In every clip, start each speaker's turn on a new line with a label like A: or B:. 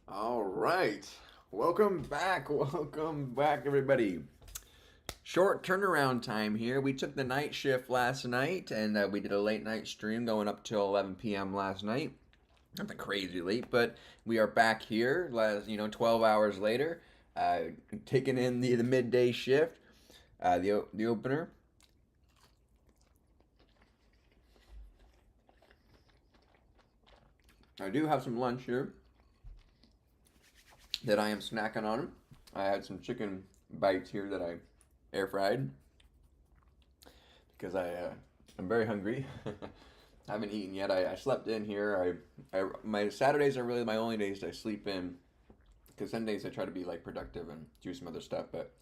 A: All right. Welcome back. Welcome back, everybody. Short turnaround time here. We took the night shift last night and we did a late night stream going up till 11 p.m. last night. Nothing crazy late, but we are back here, 12 hours later, uh, taking in the midday shift, the opener. I do have some lunch here that I am snacking on. I had some chicken bites here that I air fried because I'm very hungry. I haven't eaten yet. I slept in here. My Saturdays are really my only days I sleep in because Sundays I try to be like productive and do some other stuff. But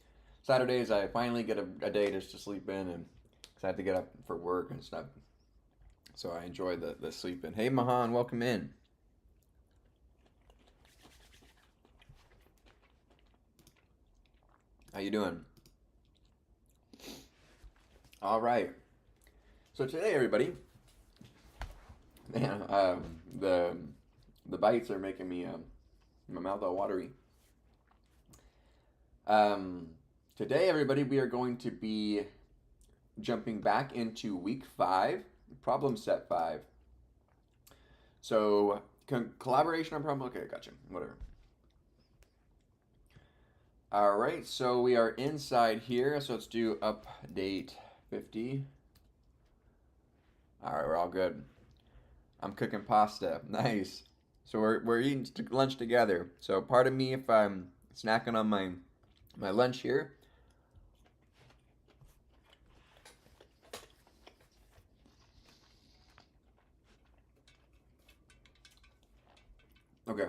A: Saturdays I finally get a day just to sleep in and because I have to get up for work and stuff. So I enjoy the sleep in. Hey Mahan, welcome in. How you doing? All right. So today, everybody, man, the bites are making me my mouth all watery. Um, Today, everybody, we are going to be jumping back into week 5, problem set 5. So collaboration on problem. Okay, gotcha. Whatever. All right, so we are inside here. So let's do update 50. All right, we're all good. I'm cooking pasta. Nice. So we're eating lunch together. So pardon me if I'm snacking on my lunch here. Okay.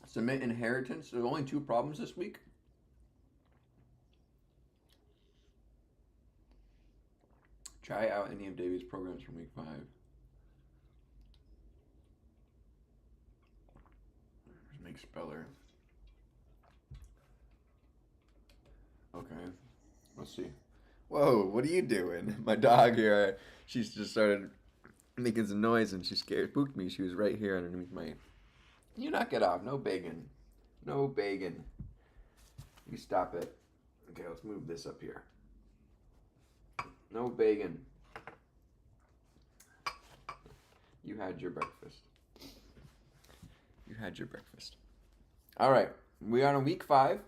A: Submit inheritance. There's only 2 problems this week. Try out any of David's programs from week 5. Make speller. Okay. Let's see. Whoa, what are you doing? My dog here, she's just started making some noise and she spooked me. She was right here underneath my. You knock it off. No begging. No begging. You stop it. Okay, let's move this up here. No begging. You had your breakfast. You had your breakfast. All right, we are on week 5.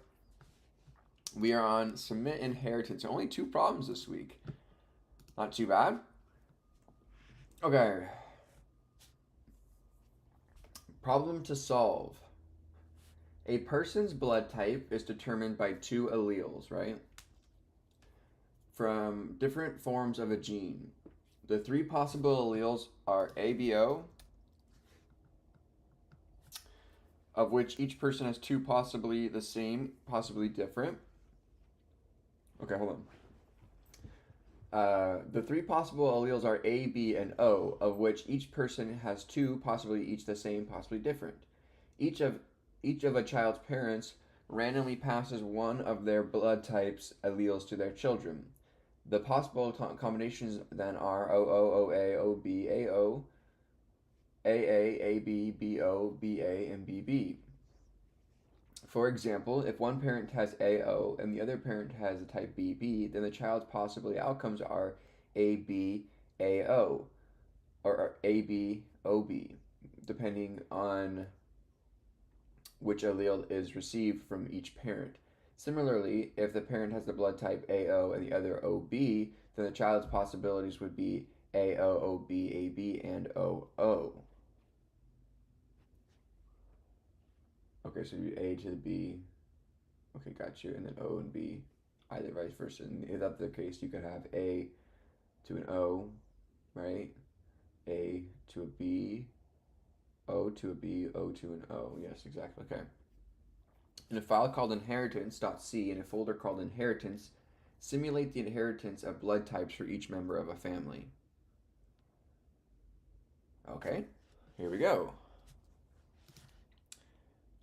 A: We are on submit inheritance. Only 2 problems this week. Not too bad. Okay. Problem to solve. A person's blood type is determined by 2 alleles, right? From different forms of a gene. The 3 possible alleles are ABO, of which each person has 2 possibly the same, possibly different. Okay, hold on. The 3 possible alleles are A, B, and O, of which each person has 2, possibly each the same, possibly different. Each of a child's parents randomly passes one of their blood types alleles to their children. The possible combinations then are OO, OA, OB, AO, AA, AB, BO, BA, and BB. For example, if one parent has AO and the other parent has the type BB, then the child's possible outcomes are AB, AO, or AB, OB, depending on which allele is received from each parent. Similarly, if the parent has the blood type AO and the other OB, then the child's possibilities would be AO, OB, AB, and OO. Okay, so you A to the B. Okay, got you. And then O and B, either vice versa. And if that's the case, you could have A to an O, right? A to a B, O to a B, O to an O. Yes, exactly. Okay. In a file called inheritance.c in a folder called inheritance, simulate the inheritance of blood types for each member of a family. Okay, here we go.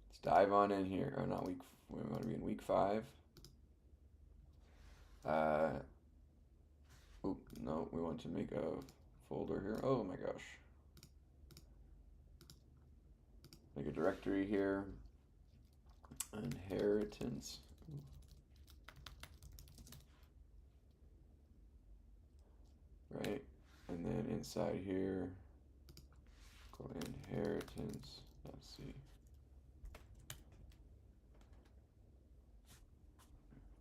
A: Let's dive on in here. Oh, not week. We want to be in week 5. No, we want to make a folder here. Oh my gosh. Make a directory here. Inheritance. Right? And then inside here, go inheritance. Let's see.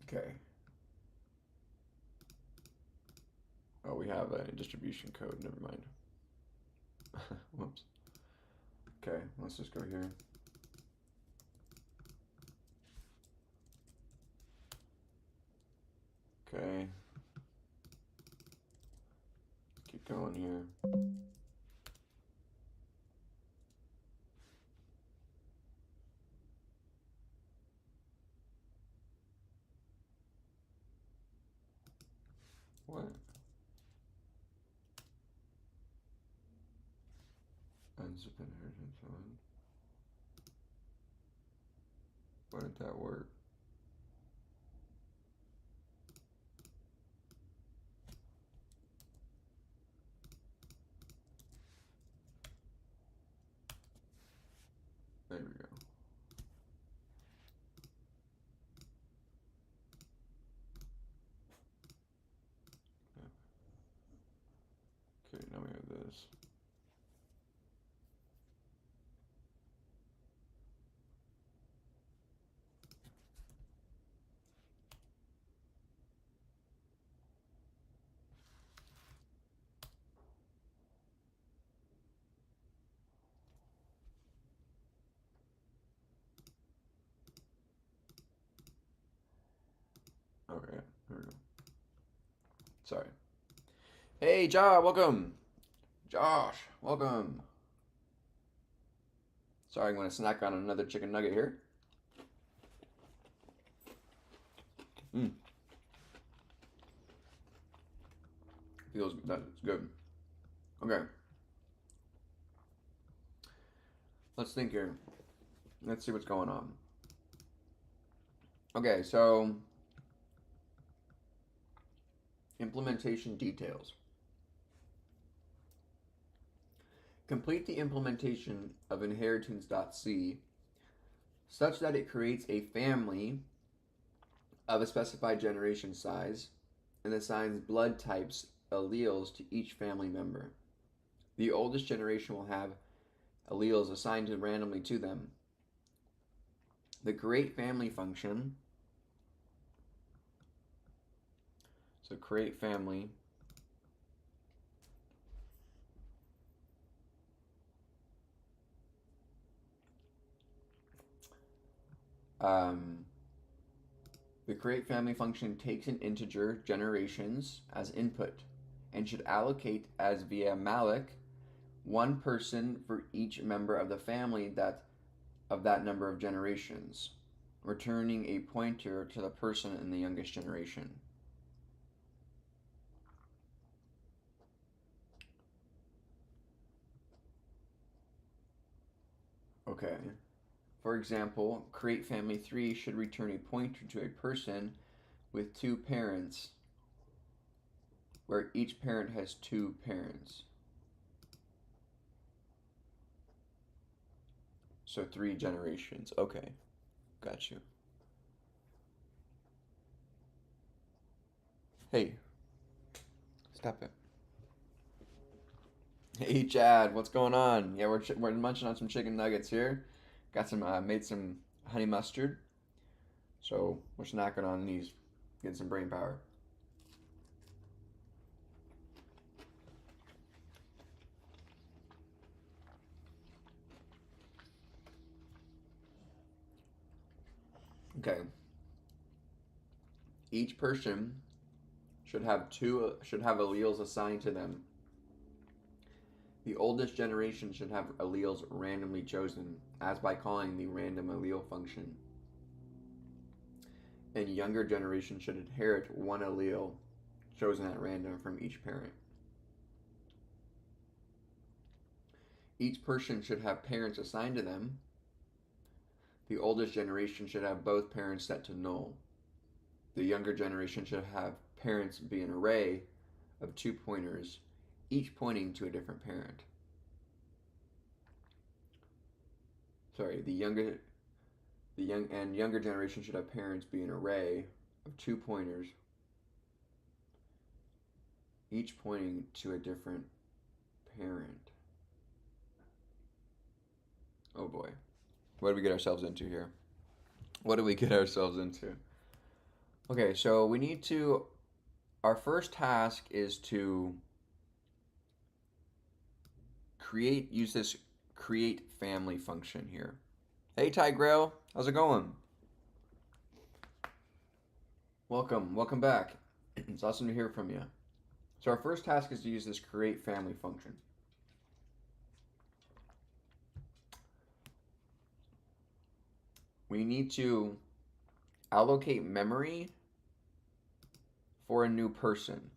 A: Okay. Oh, we have a distribution code. Never mind. Whoops. Okay, let's just go here. Okay. Keep going here. What? Unzip inheritance on. Why didn't that work? There we go. Okay, now we have this. Okay, there we go. Sorry. Hey, Josh, welcome. Josh, welcome. Sorry, I'm going to snack on another chicken nugget here. Feels that's good. Okay. Let's think here. Let's see what's going on. Okay, so implementation details. Complete the implementation of inheritance.c such that it creates a family of a specified generation size and assigns blood types alleles to each family member. The oldest generation will have alleles assigned randomly to them. The create family function, so create family, the create family function takes an integer generations as input and should allocate as via malloc one person for each member of the family of that number of generations, returning a pointer to the person in the youngest generation. Okay. For example, create family 3 should return a pointer to a person with 2 parents, where each parent has 2 parents. So 3 generations. Okay, got you. Hey, stop it. Hey Chad, what's going on? Yeah, we're munching on some chicken nuggets here. Got some made some honey mustard. So we're snacking on these, getting some brain power. Okay. Each person should have alleles assigned to them. The oldest generation should have alleles randomly chosen, as by calling the random allele function. And younger generation should inherit one allele chosen at random from each parent. Each person should have parents assigned to them. The oldest generation should have both parents set to null. The younger generation should have parents be an array of 2 pointers, each pointing to a different parent. Sorry, the younger generation should have parents be an array of 2 pointers, each pointing to a different parent. Oh boy. What did we get ourselves into here? What did we get ourselves into? Okay, so we need to, our first task is to use this create family function here. Hey Ty Grail, how's it going? Welcome back. It's awesome to hear from you. So our first task is to use this create family function. We need to allocate memory for a new person.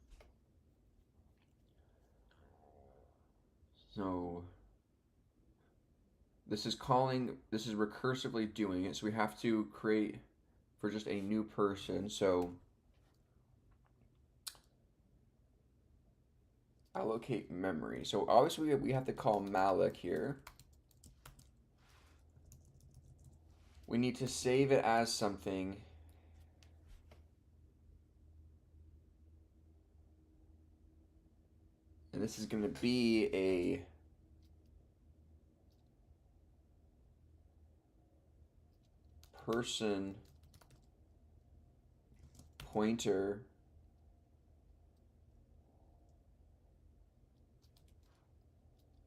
A: So this is recursively doing it. So we have to create for just a new person. So allocate memory. So obviously we have to call malloc here. We need to save it as something. And this is going to be a person pointer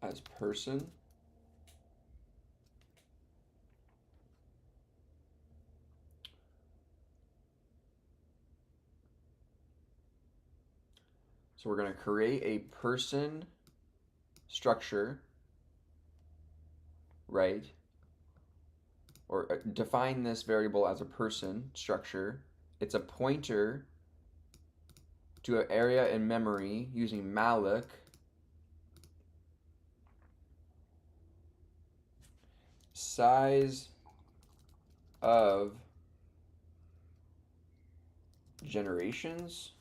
A: as person. So we're going to create a person structure, right? Or define this variable as a person structure. It's a pointer to an area in memory using malloc. Size of generations.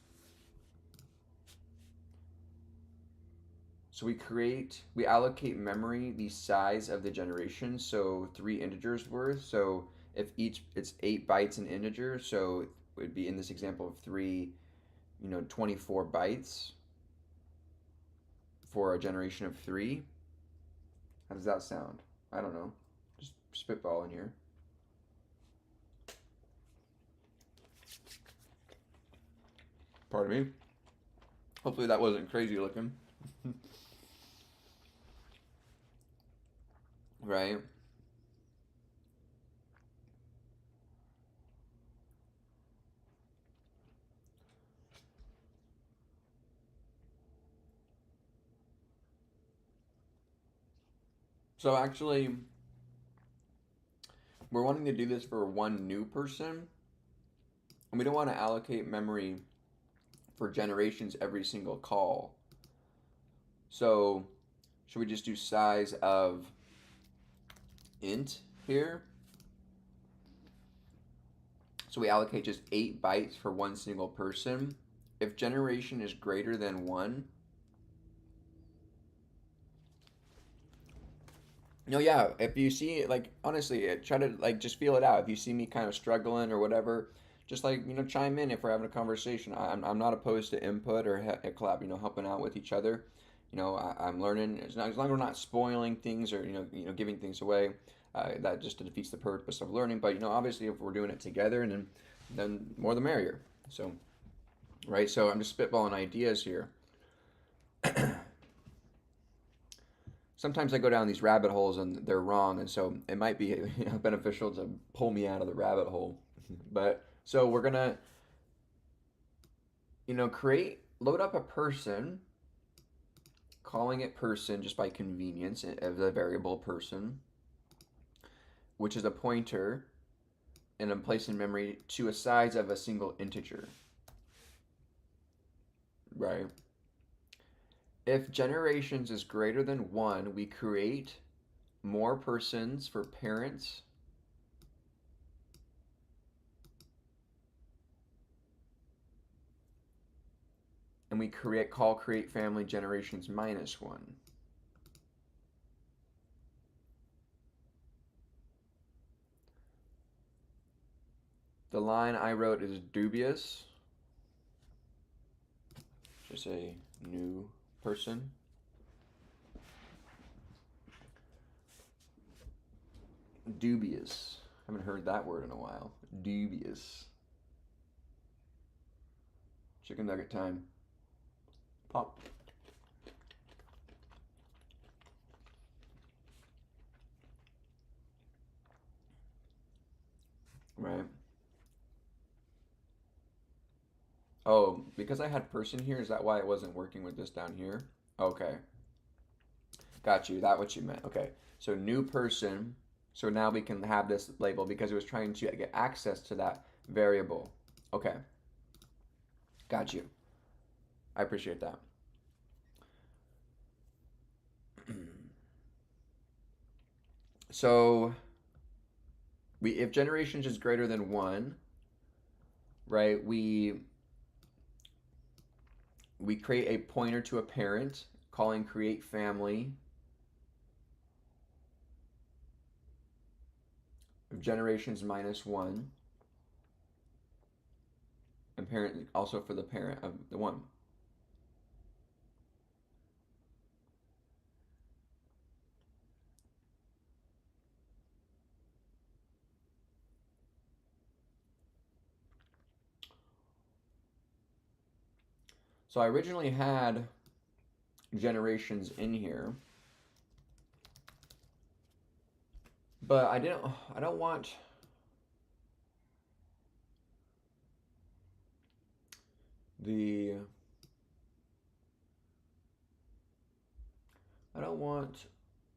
A: So we allocate memory the size of the generation, so 3 integers worth. So if it's 8 bytes an integer, so it would be in this example of 3, 24 bytes for a generation of 3. How does that sound? I don't know. Just spitball in here. Pardon me. Hopefully that wasn't crazy looking. Right? So actually, we're wanting to do this for one new person, and we don't want to allocate memory for generations every single call. So should we just do size of int here? So we allocate just 8 bytes for one single person. If generation is greater than 1, no, yeah, if you see, like, honestly, try to, like, just feel it out. If you see me kind of struggling or whatever, just, like, chime in if we're having a conversation. I'm not opposed to input or collab, helping out with each other. I'm learning. As long as we're not spoiling things or, giving things away, that just defeats the purpose of learning. But, obviously, if we're doing it together, and then more the merrier. So, right? So I'm just spitballing ideas here. Sometimes I go down these rabbit holes and they're wrong, and so it might be beneficial to pull me out of the rabbit hole. But so we're gonna, load up a person, calling it person just by convenience of the variable person, which is a pointer, and I'm placing memory to a size of a single integer, right? If generations is greater than 1, we create more persons for parents and and we create family generations minus 1. The line I wrote is dubious. Just a new person. Dubious. I haven't heard that word in a while. Dubious. Chicken nugget time. Pop. Right. Oh, because I had person here, is that why it wasn't working with this down here? Okay. Got you. That what you meant. Okay. So new person. So now we can have this label because it was trying to get access to that variable. Okay. Got you. I appreciate that. So if generations is greater than 1, right, we create a pointer to a parent, calling create family of generations minus 1, and parent also for the parent of the 1. So I originally had generations in here, but I don't want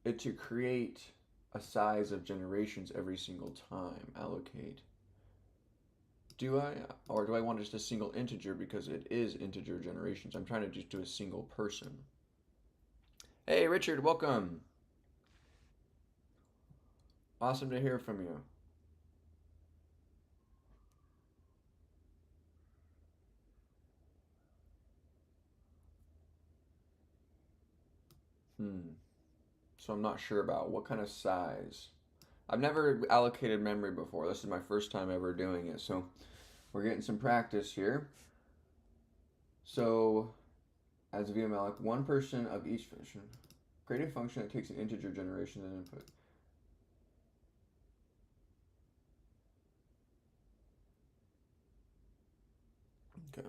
A: it to create a size of generations every single time. Allocate. Do I, or do I want just a single integer because it is integer generations? I'm trying to just do a single person. Hey, Richard, welcome. Awesome to hear from you. So I'm not sure about what kind of size. I've never allocated memory before. This is my first time ever doing it, so we're getting some practice here. So, as VML, one person of each function. Create a function that takes an integer generation as input. Okay.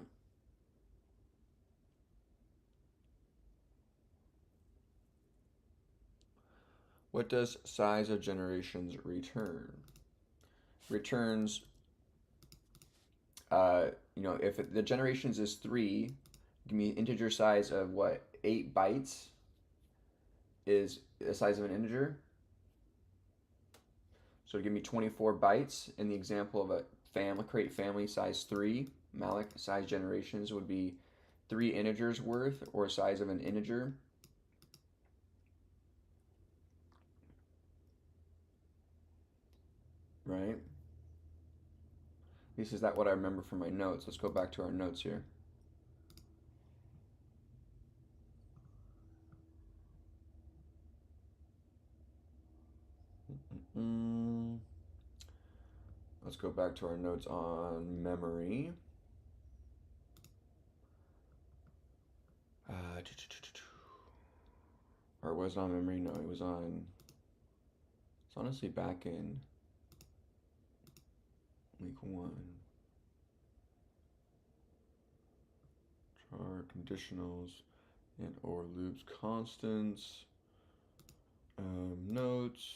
A: What does size of generations return? Returns, if the generations is 3, give me integer size of what? 8 bytes is the size of an integer. So give me 24 bytes. In the example of a create family size 3, malloc size generations would be 3 integers worth, or size of an integer. Right? At least is that what I remember from my notes. Let's go back to our notes here. Let's go back to our notes on memory. Or was it on memory? No, it was on. It's honestly back in week 1. Char conditionals and or loops constants. Notes.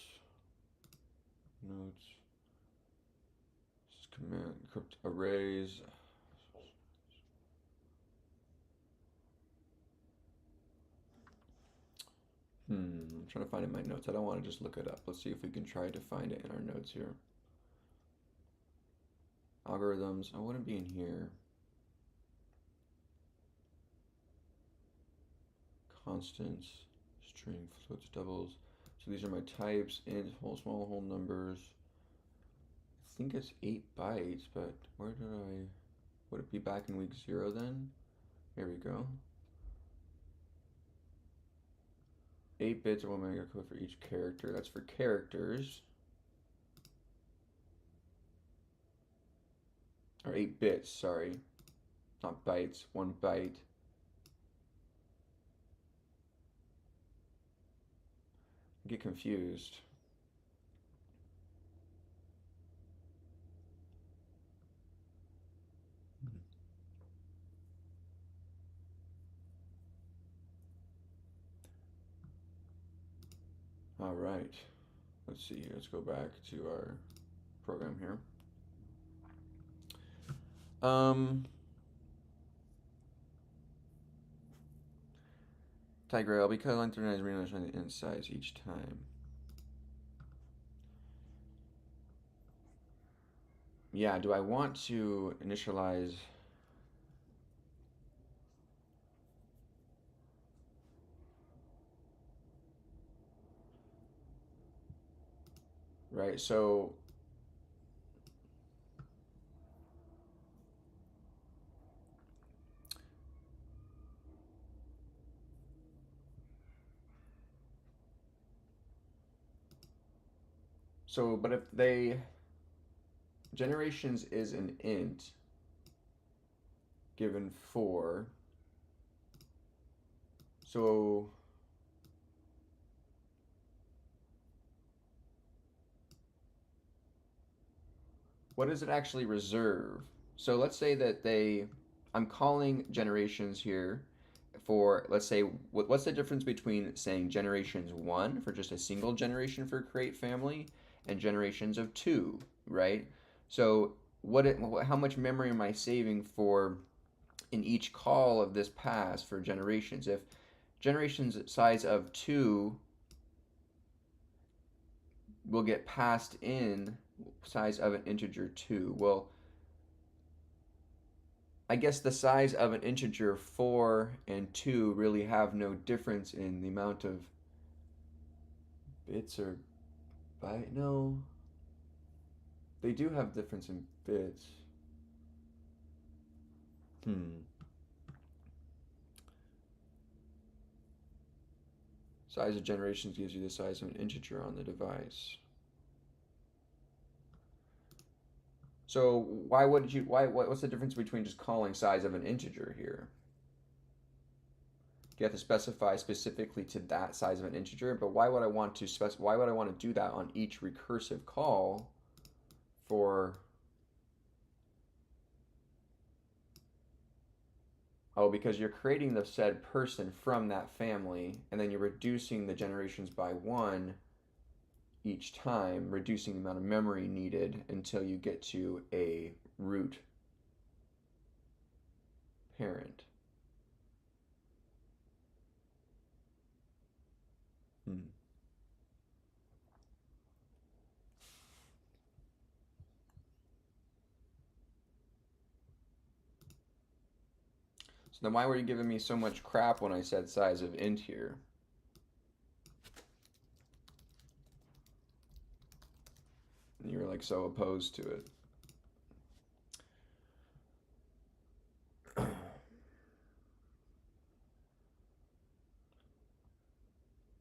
A: This is command crypt arrays. I'm trying to find it in my notes. I don't want to just look it up. Let's see if we can try to find it in our notes here. Algorithms. I wouldn't be in here. Constants, string, floats, doubles. So these are my types, int, whole, small, whole numbers. I think it's 8 bytes, but where would it be back in week 0 then? Here we go. 8 bits of 1 mega code for each character. That's for characters. Or 8 bits, sorry. Not bytes, 1 byte. I get confused. All right, let's see here. Let's go back to our program here. Tigrail, because length is realized in size each time. Yeah, do I want to initialize? Right, so but if they generations is an int given 4, so what does it actually reserve? So let's say that I'm calling generations here for, let's say, what's the difference between saying generations 1 for just a single generation for create family and generations of 2, right? So how much memory am I saving for in each call of this pass for generations? If generations size of 2 will get passed in size of an integer 2, well, I guess the size of an integer 4 and 2 really have no difference in the amount of bits or byte. No, they do have difference in bits. Size of generations gives you the size of an integer on the device. So what's the difference between just calling size of an integer here? You have to specify specifically to that size of an integer, but why would I want to do that on each recursive call for? Oh, because you're creating the said person from that family, and then you're reducing the generations by 1 each time, reducing the amount of memory needed until you get to a root parent. So then why were you giving me so much crap when I said size of int here? And you were like so opposed to it.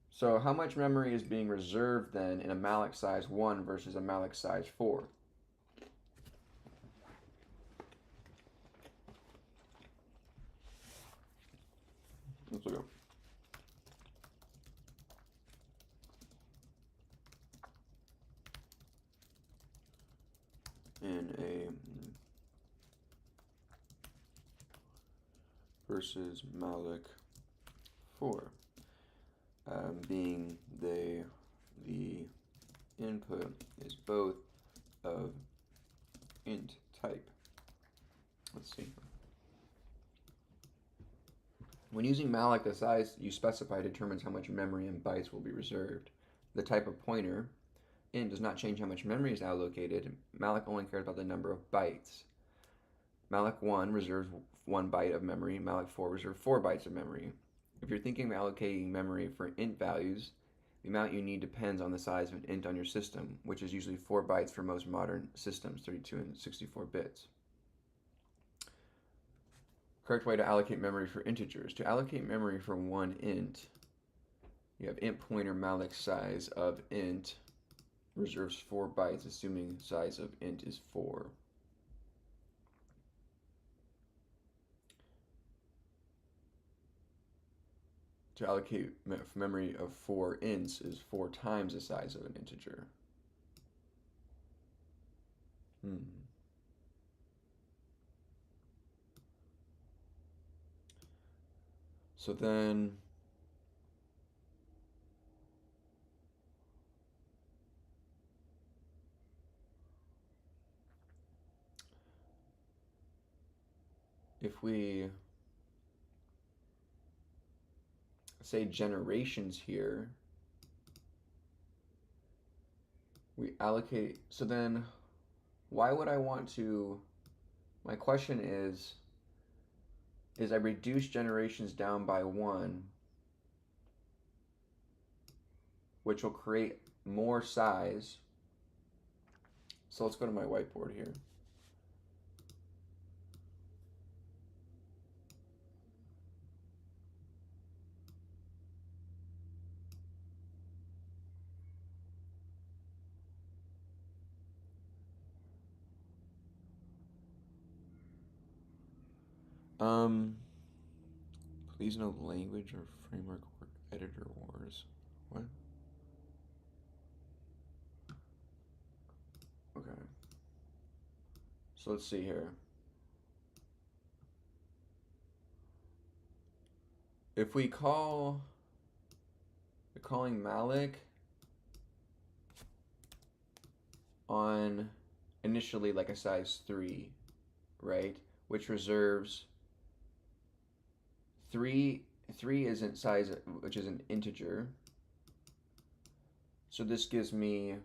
A: So how much memory is being reserved then in a malloc size 1 versus a malloc size 4? Let's look up. In a versus malloc 4, being the input is both of int type. Let's see. When using malloc, the size you specify determines how much memory in bytes will be reserved. The type of pointer, int, does not change how much memory is allocated. Malloc only cares about the number of bytes. Malloc 1 reserves 1 byte of memory. Malloc 4 reserves 4 bytes of memory. If you're thinking of allocating memory for int values, the amount you need depends on the size of an int on your system, which is usually 4 bytes for most modern systems, 32 and 64 bits. Correct way to allocate memory for integers. To allocate memory for one int, you have int pointer malloc size of int reserves 4 bytes, assuming size of int is 4. To allocate memory of 4 ints is 4 times the size of an integer. So then if we say generations here, we allocate, so then why would I want to, my question is I reduce generations down by 1, which will create more size. So let's go to my whiteboard here. Please no language or framework or editor wars. What? Okay. So let's see here. If we call, we're calling malloc on initially like a size 3, right? Which reserves 3 isn't size, which is an integer. So this gives me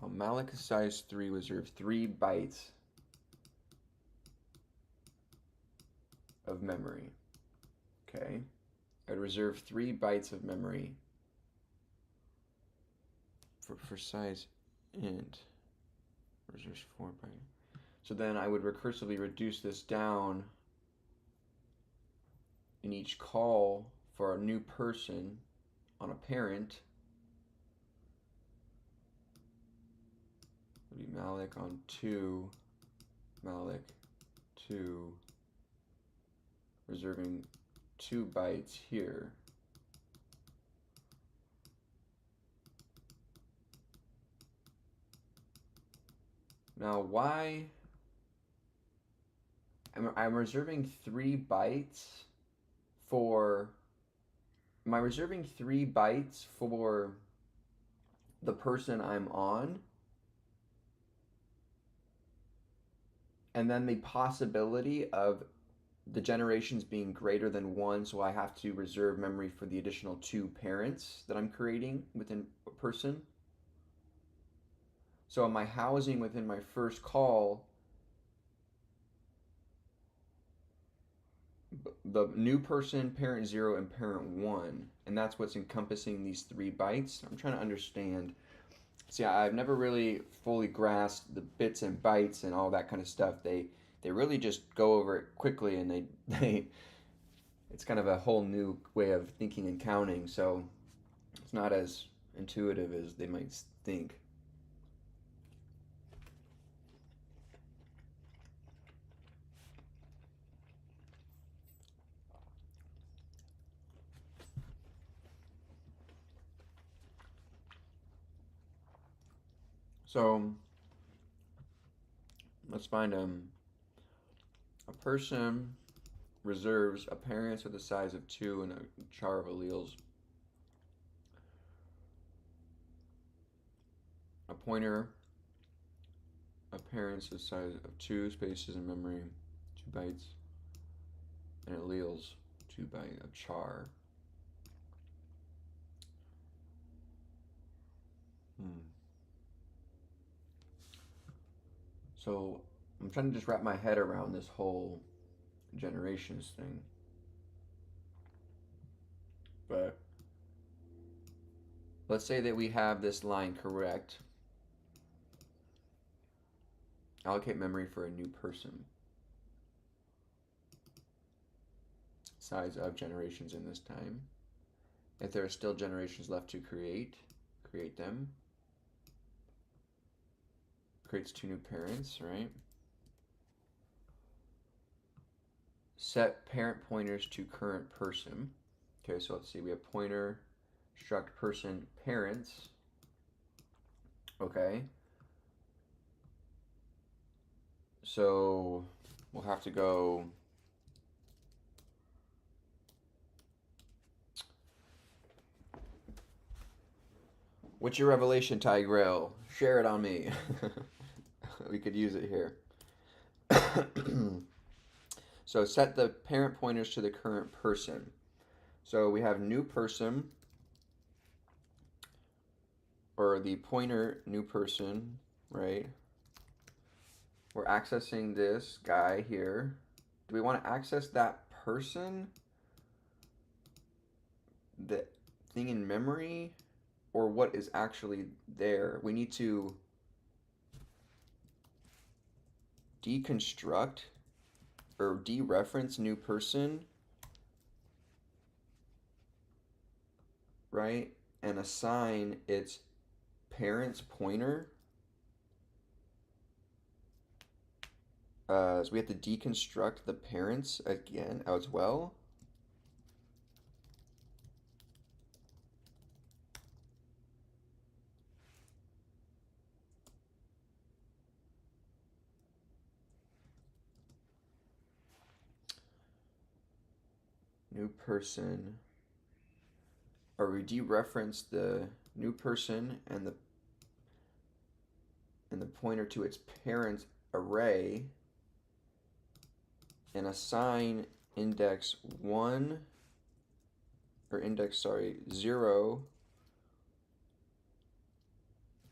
A: malloc size 3 reserve 3 bytes of memory. Okay, I'd reserve 3 bytes of memory for size int. Reserves 4 bytes. So then I would recursively reduce this down in each call for a new person on a parent. It would be malloc on 2, malloc 2, reserving 2 bytes here. Now why I'm reserving 3 bytes for, am I reserving 3 bytes for the person I'm on? And then the possibility of the generations being greater than 1, so I have to reserve memory for the additional 2 parents that I'm creating within a person. So am I housing within my first call the new person, parent 0, and parent 1, and that's what's encompassing these 3 bytes? I'm trying to understand. See, I've never really fully grasped the bits and bytes and all that kind of stuff. They really just go over it quickly, and they it's kind of a whole new way of thinking and counting, so it's not as intuitive as they might think. So let's find a person reserves a parents with a size of 2 and a char of alleles. A pointer, a parents with size of 2 spaces in memory, 2 bytes, and alleles, 2 bytes of char. So I'm trying to just wrap my head around this whole generations thing. But let's say that we have this line correct. Allocate memory for a new person. Size of generations in this time. If there are still generations left to create them. Creates 2 new parents, right? Set parent pointers to current person. Okay, so let's see, we have pointer, struct person, parents. Okay. So we'll have to go what's your revelation, Ty Grail? Share it on me. We could use it here. So set the parent pointers to the current person. So we have new person, or the pointer new person, right? We're accessing this guy here. Do we want to access that person? The thing in memory? Or what is actually there? We need to deconstruct or dereference new person, right? And assign its parent's pointer. So we have to deconstruct the parents again as well. New person. Or we dereference the new person and the pointer to its parent array and assign index 1 or index, sorry, 0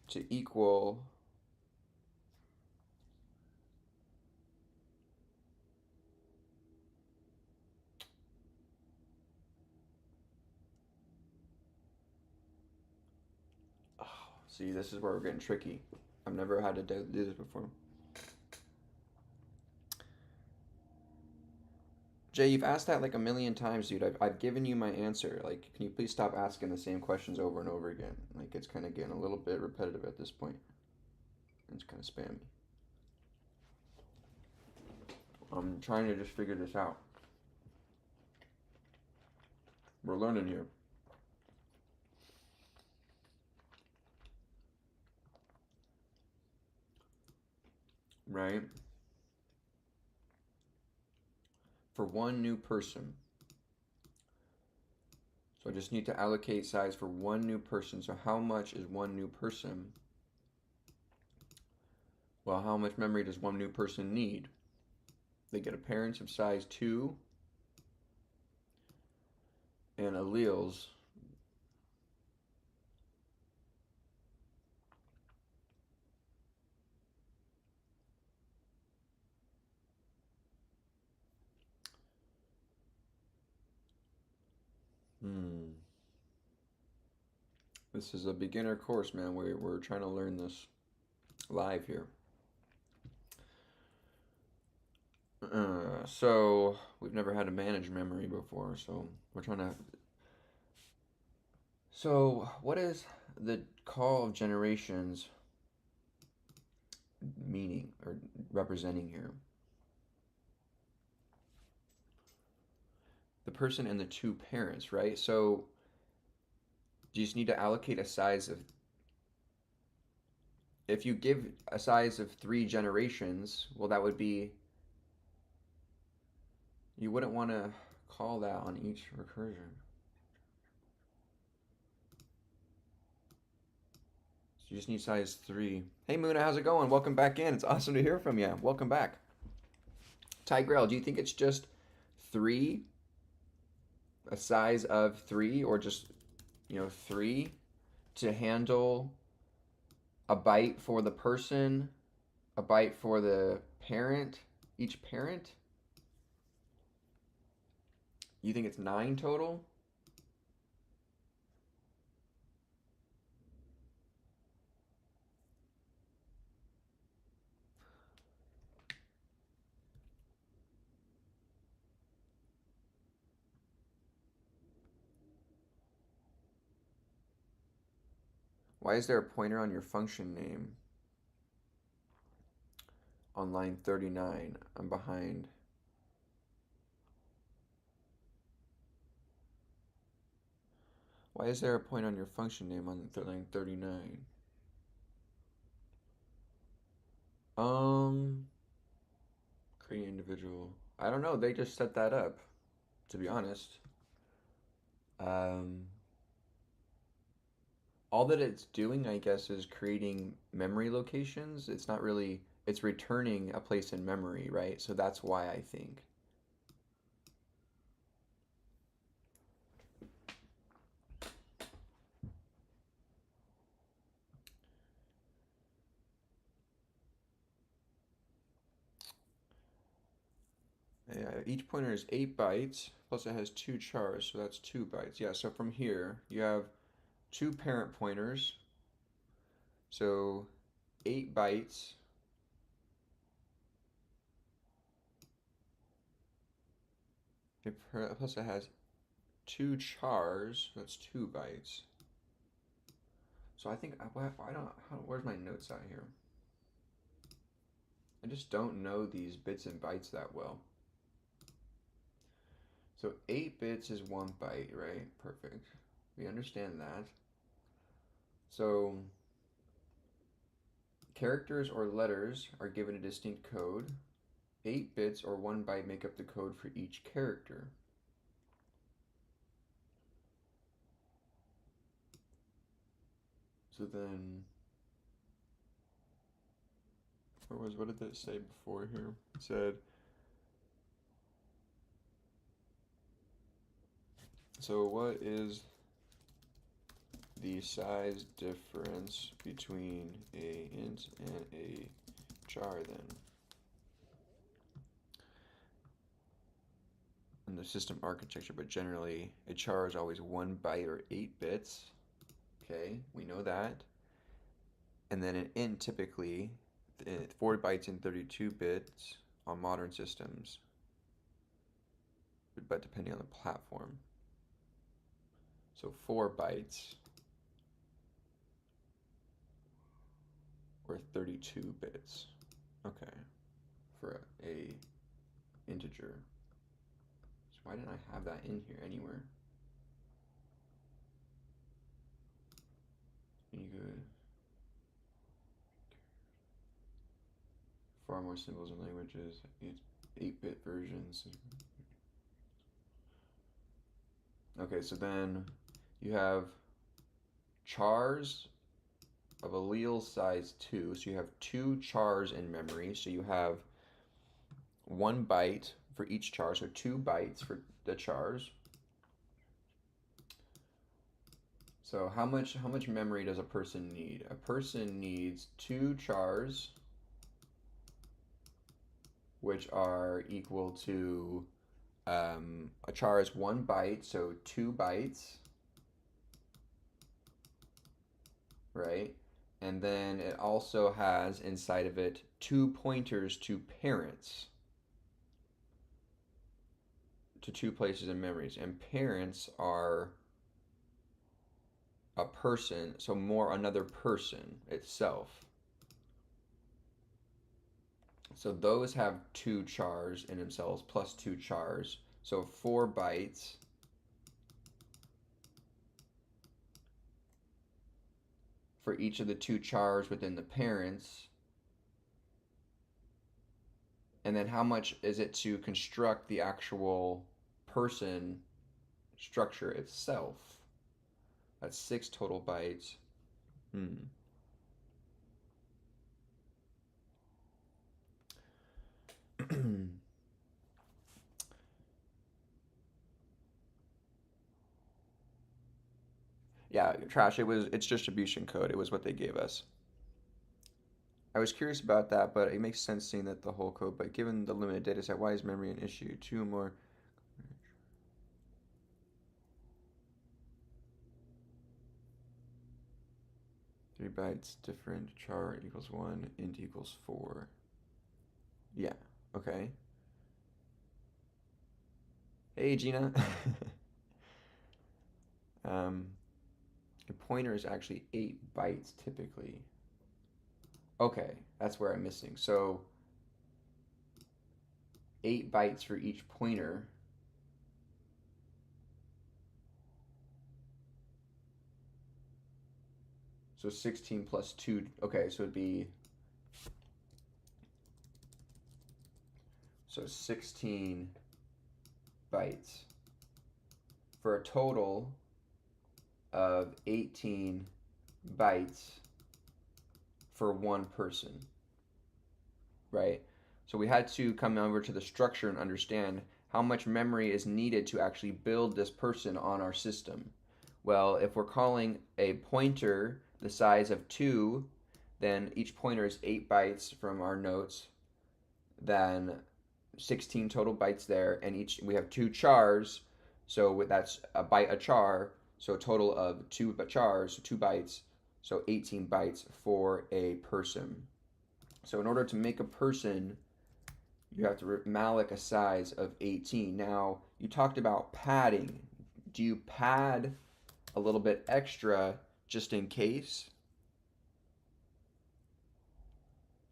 A: to equal see, this is where we're getting tricky. I've never had to do this before. Jay, you've asked that like a million times, dude. I've given you my answer. Like, can you please stop asking the same questions over and over again? Like, it's kind of getting a little bit repetitive at this point. It's kind of spammy. I'm trying to just figure this out. We're learning here. Right? For one new person. So I just need to allocate size for one new person. So how much is one new person? Well, how much memory does one new person need? They get a parents of size 2 and alleles. This is a beginner course, man. We're trying to learn this live here. So we've never had to manage memory before, so we're trying to. So what is the call of generations meaning or representing here? The person and the 2 parents, right? So you just need to allocate a size of. If you give a size of 3 generations, well, that would be. You wouldn't want to call that on each recursion. So you just need size 3. Hey, Muna, how's it going? Welcome back in. It's awesome to hear from you. Welcome back. Ty Grell, do you think it's just 3? A size of 3, or just, 3 to handle a byte for the person, a byte for the parent, each parent? You think it's 9 total? Why is there a pointer on your function name on line 39? I'm behind. Why is there a pointer on your function name on line 39? Creating individual. I don't know. They just set that up, to be honest. Um, all that it's doing, I guess, is creating memory locations. It's not really, it's returning a place in memory, right? So that's why I think. Each pointer is 8 bytes, plus it has 2 chars, so that's 2 bytes. Yeah, so from here, you have 2 parent pointers, so 8 bytes. Plus it has 2 chars, that's 2 bytes. So I think, where's my notes out here? I just don't know these bits and bytes that well. So 8 bits is 1 byte, right? Perfect. We understand that. So characters or letters are given a distinct code. 8 bits or 1 byte make up the code for each character. So then, what did it say before here? It said, so what is the size difference between a int and a char then? In the system architecture, but generally a char is always 1 byte or 8 bits. Okay, we know that. And then an int typically 4 bytes and 32 bits on modern systems, but depending on the platform. So 4 bytes or 32 bits. Okay, for a integer. So why didn't I have that in here anywhere? You could far more symbols and languages. It's 8-bit versions. Okay, so then you have chars of allele size 2. So you have 2 chars in memory. So you have 1 byte for each char, so 2 bytes for the chars. So how much memory does a person need? A person needs 2 chars, which are equal to a char is 1 byte, so 2 bytes, right? And then it also has inside of it 2 pointers to parents, to 2 places in memories. And parents are a person, so more another person itself. So those have 2 chars in themselves plus 2 chars. So 4 bytes for each of the 2 chars within the parents. And then how much is it to construct the actual person structure itself? That's 6 total bytes. Yeah, trash. It's distribution code. It was what they gave us. I was curious about that, but it makes sense seeing that the whole code. But given the limited data set, why is memory an issue? 2 more. 3 bytes different. Char equals 1. Int equals 4. Yeah. Okay. Hey, Gina. The pointer is actually 8 bytes typically. Okay, that's where I'm missing. So 8 bytes for each pointer. So 16 plus 2. Okay, so it'd be, so 16 bytes for a total of 18 bytes for one person, right? So we had to come over to the structure and understand how much memory is needed to actually build this person on our system. Well, if we're calling a pointer the size of 2, then each pointer is 8 bytes from our notes, then 16 total bytes there, and each we have 2 chars, so that's a byte a char, so a total of 2 chars, 2 bytes, so 18 bytes for a person. So in order to make a person, you have to malloc a size of 18. Now, you talked about padding. Do you pad a little bit extra just in case?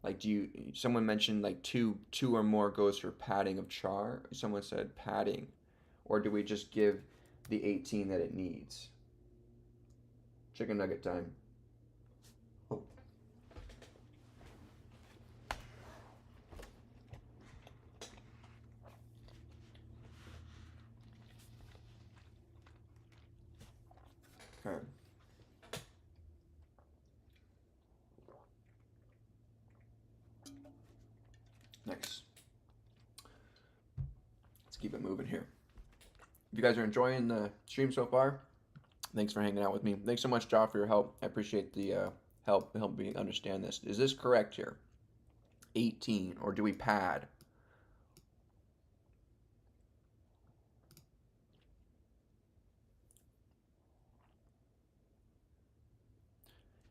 A: Like, someone mentioned like two or more goes for padding of char. Someone said padding. Or do we just give the 18 that it needs? Chicken nugget time. Oh. Okay. Next. Let's keep it moving here. If you guys are enjoying the stream so far, thanks for hanging out with me. Thanks so much, Jaw, for your help. I appreciate the help me understand this. Is this correct here? 18, or do we pad?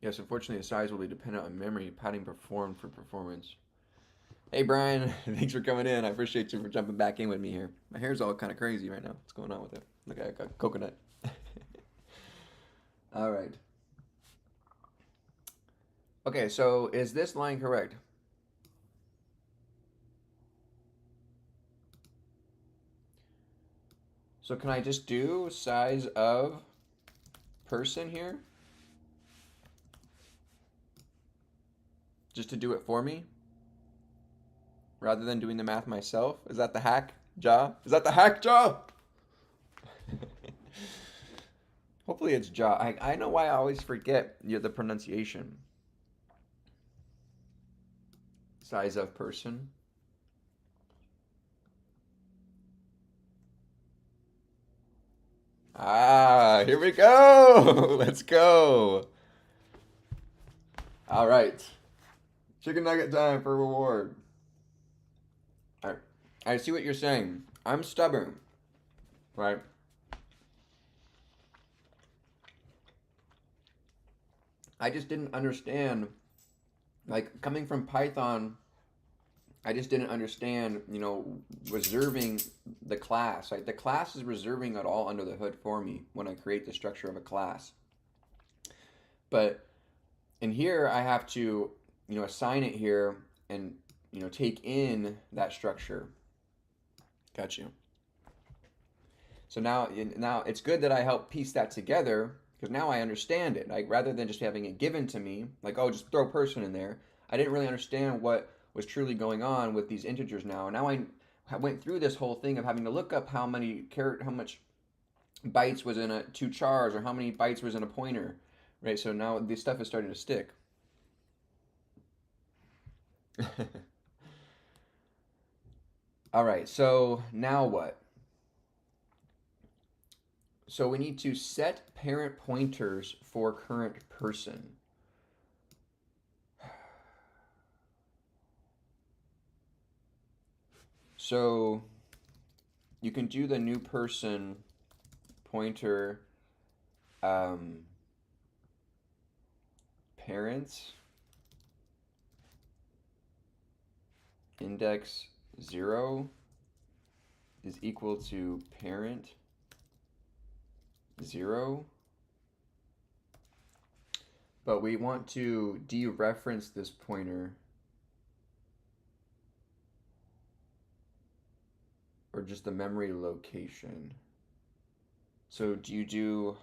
A: Yes, unfortunately, the size will be dependent on memory padding performed for performance. Hey, Brian, thanks for coming in. I appreciate you for jumping back in with me here. My hair's all kind of crazy right now. What's going on with it? Look, I got a coconut. All right. Okay, so is this line correct? So can I just do size of person here? Just to do it for me? Rather than doing the math myself? Is that the hack, Ja? Is that the hack, Ja? Hopefully it's Ja. I know why I always forget the pronunciation. Size of person. Ah, here we go. Let's go. All right. Chicken nugget time for reward. All right. I see what you're saying. I'm stubborn, right? I just didn't understand, like coming from Python, I just didn't understand, reserving the class. Like the class is reserving it all under the hood for me when I create the structure of a class. But in here, I have to, assign it here and, take in that structure. Got you. So now it's good that I help piece that together because now I understand it. Like rather than just having it given to me, like oh, just throw person in there. I didn't really understand what was truly going on with these integers now. And now I went through this whole thing of having to look up how much bytes was in 2 chars or how many bytes was in a pointer, right? So now this stuff is starting to stick. All right, so now what? So we need to set parent pointers for current person. So you can do the new person pointer parents index 0 is equal to parent 0 but we want to dereference this pointer, or just the memory location. So do you do,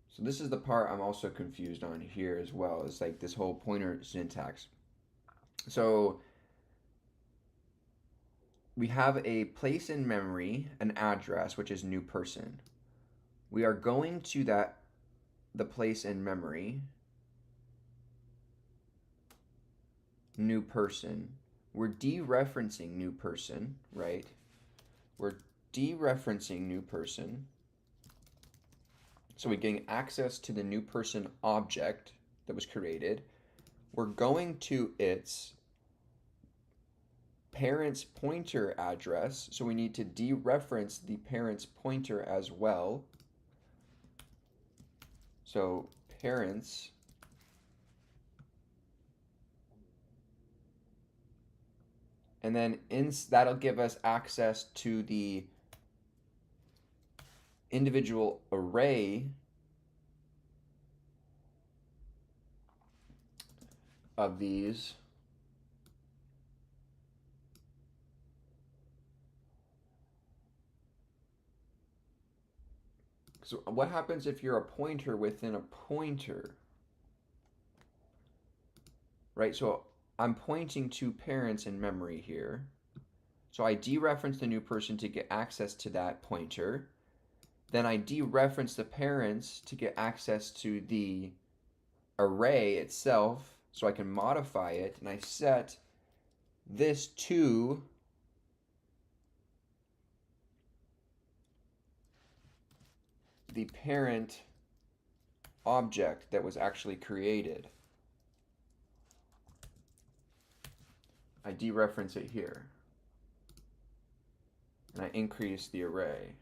A: So this is the part I'm also confused on here as well. It's like this whole pointer syntax. So we have a place in memory, an address, which is new person. We are going to the place in memory, new person. We're dereferencing new person, right? We're dereferencing new person. So we're getting access to the new person object that was created. We're going to its parent's pointer address, so we need to dereference the parent's pointer as well. So parents and then that'll give us access to the individual array of these. So what happens if you're a pointer within a pointer? Right, so I'm pointing to parents in memory here. So I dereference the new person to get access to that pointer. Then I dereference the parents to get access to the array itself so I can modify it, and I set this to the parent object that was actually created. I dereference it here, and I increase the array.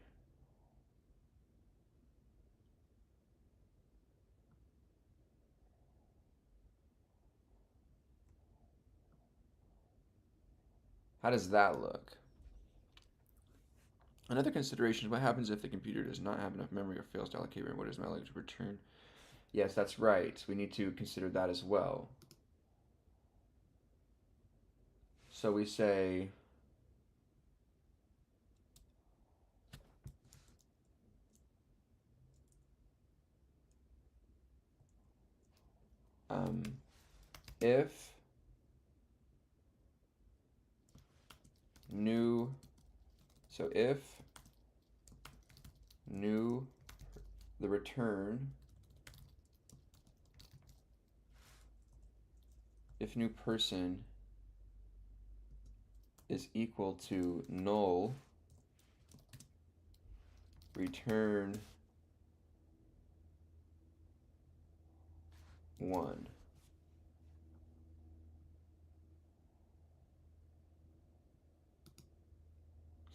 A: How does that look? Another consideration is what happens if the computer does not have enough memory or fails to allocate memory. What is malloc to return? Yes, that's right. We need to consider that as well. So we say if new, so if new, the return, if new person is equal to null, return 1.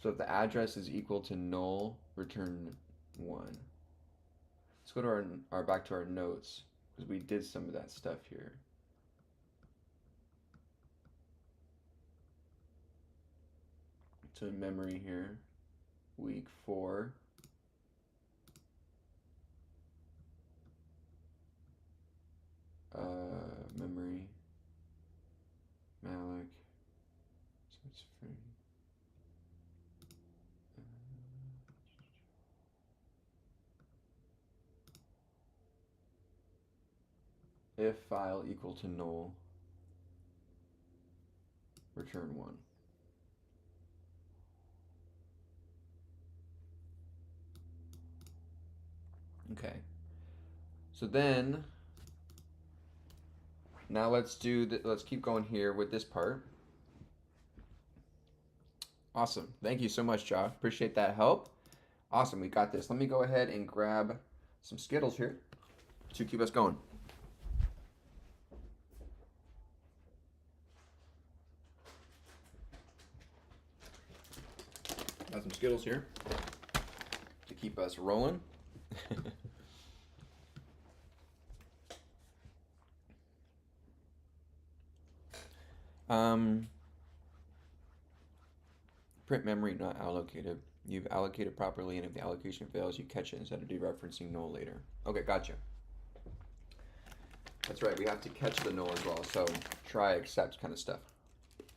A: So if the address is equal to null, return 1. Let's go to our back to our notes, because we did some of that stuff here. So in memory here, week 4. Memory, malloc, so it's free. If file equal to null, return 1. Okay. So then, now let's keep going here with this part. Awesome. Thank you so much, Josh. Appreciate that help. Awesome. We got this. Let me go ahead and grab some Skittles here to keep us going. Got some Skittles here to keep us rolling. Print memory not allocated. You've allocated properly, and if the allocation fails, you catch it instead of dereferencing null later. Okay, gotcha. That's right, we have to catch the null as well, so try, except kind of stuff.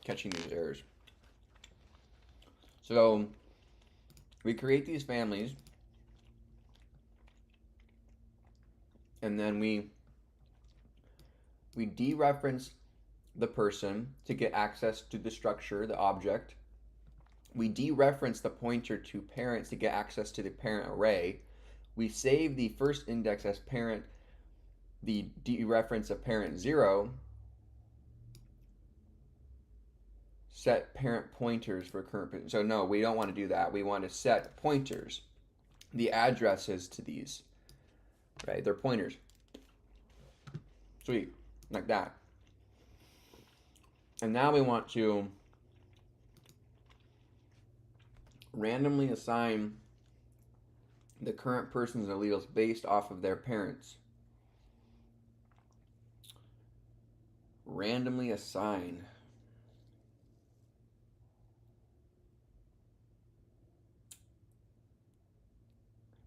A: Catching these errors. So we create these families, and then we dereference the person to get access to the structure, the object. We dereference the pointer to parents to get access to the parent array. We save the first index as parent, the dereference of parent 0, set parent pointers for current. So no, we don't want to do that. We want to set pointers, the addresses to these, right? They're pointers. Sweet, like that. And now we want to randomly assign the current person's alleles based off of their parents. Randomly assign.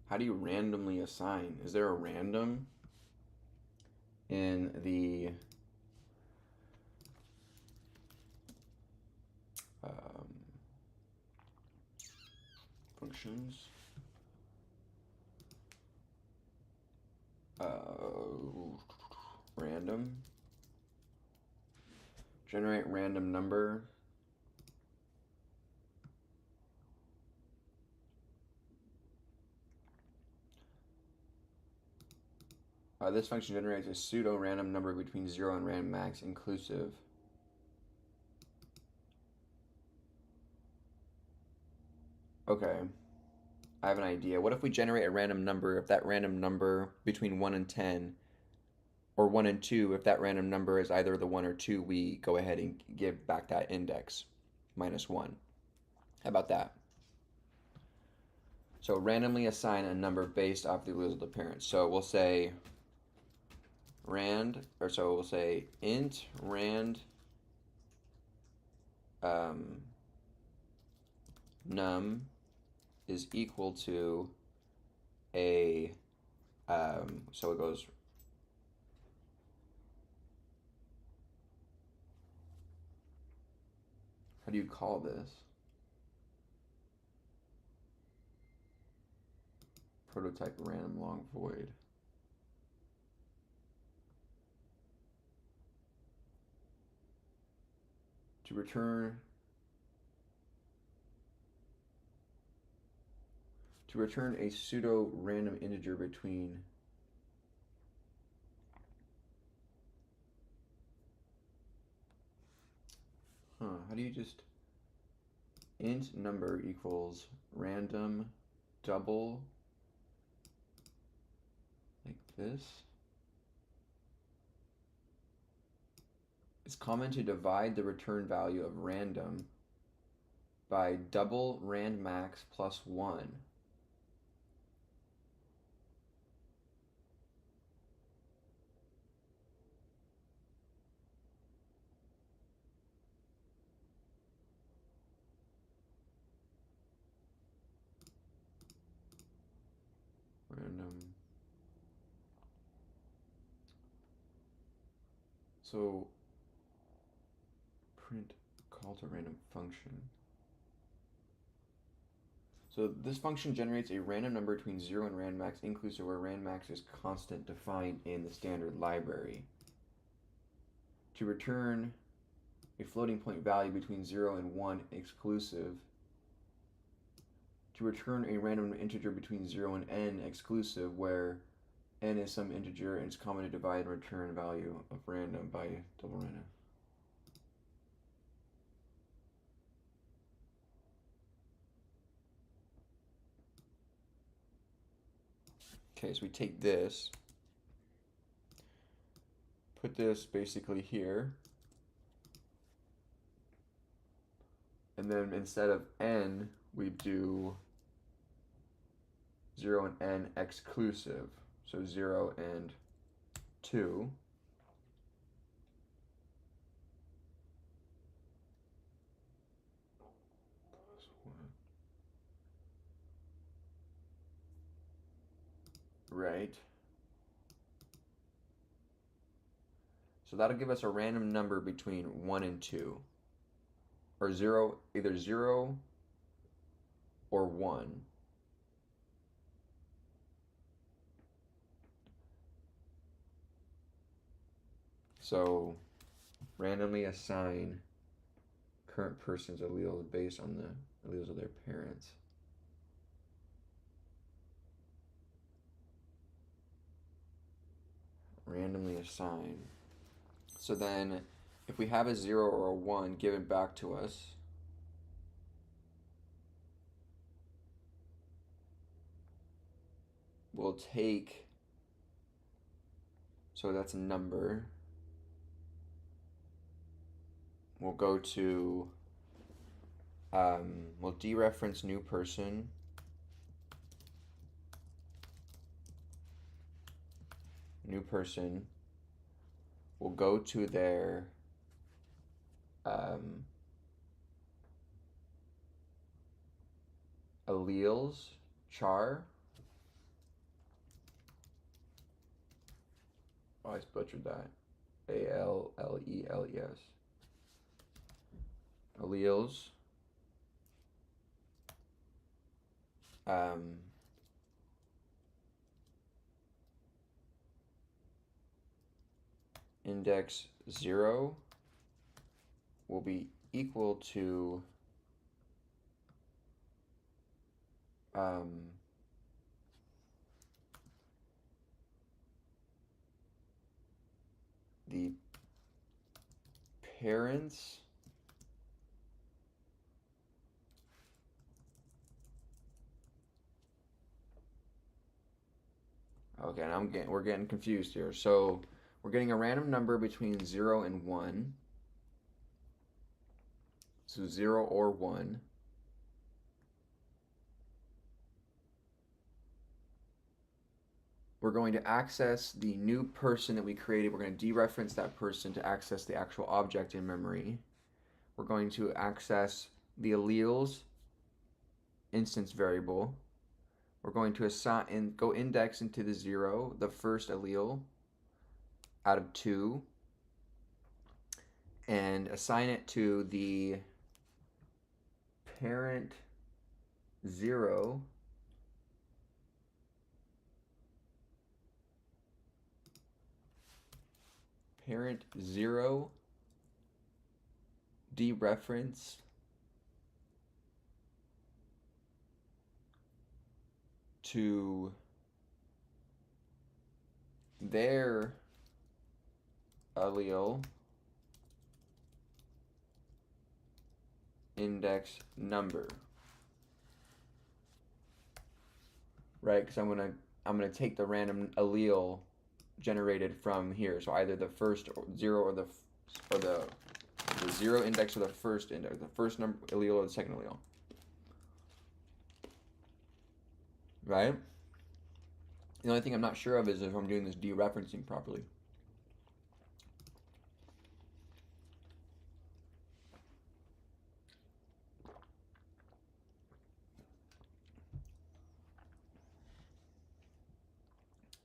A: How do you randomly assign? Is there a random in the functions? Random. Generate random number. This function generates a pseudo-random number between 0 and random max inclusive. Okay, I have an idea. What if we generate a random number, if that random number between 1 and 10, or 1 and 2, if that random number is either the 1 or 2, we go ahead and give back that index, -1. How about that? So randomly assign a number based off the alleles of the parents. So we'll say we'll say int rand num is equal to a, so it goes, how do you call this? Prototype random long void. To return a pseudo random integer between how do you just int number equals random double like this? It's common to divide the return value of random by double rand max plus 1. Random. So print call to random function. So this function generates a random number between 0 and rand max inclusive, where rand max is constant defined in the standard library. To return a floating point value between 0 and 1 exclusive. To return a random integer between 0 and n exclusive, where n is some integer and it's common to divide return value of random by double random. Okay, so we take this, put this basically here, and then instead of n, we do 0 and n exclusive, so 0 and 2. Right. So that'll give us a random number between 1 and 2. Or 0, either 0 or 1. So randomly assign current person's alleles based on the alleles of their parents. Randomly assign. So then if we have a 0 or a 1 given back to us, we'll take, so that's a number. We'll go to, we'll dereference new person. New person. We'll go to their alleles, char. Oh, I butchered that. A-L-L-E-L-E-S. Alleles. Index 0 will be equal to the parents okay, now we're getting confused here. So we're getting a random number between 0 and 1. So 0 or 1. We're going to access the new person that we created. We're going to dereference that person to access the actual object in memory. We're going to access the alleles instance variable. We're going to assign and go index into the 0, the first allele out of 2, and assign it to the parent 0 dereference to their allele index number, right? Because I'm gonna take the random allele generated from here. So either the first 0 or the 0 index or the first index, the first number allele or the second allele, right? The only thing I'm not sure of is if I'm doing this dereferencing properly.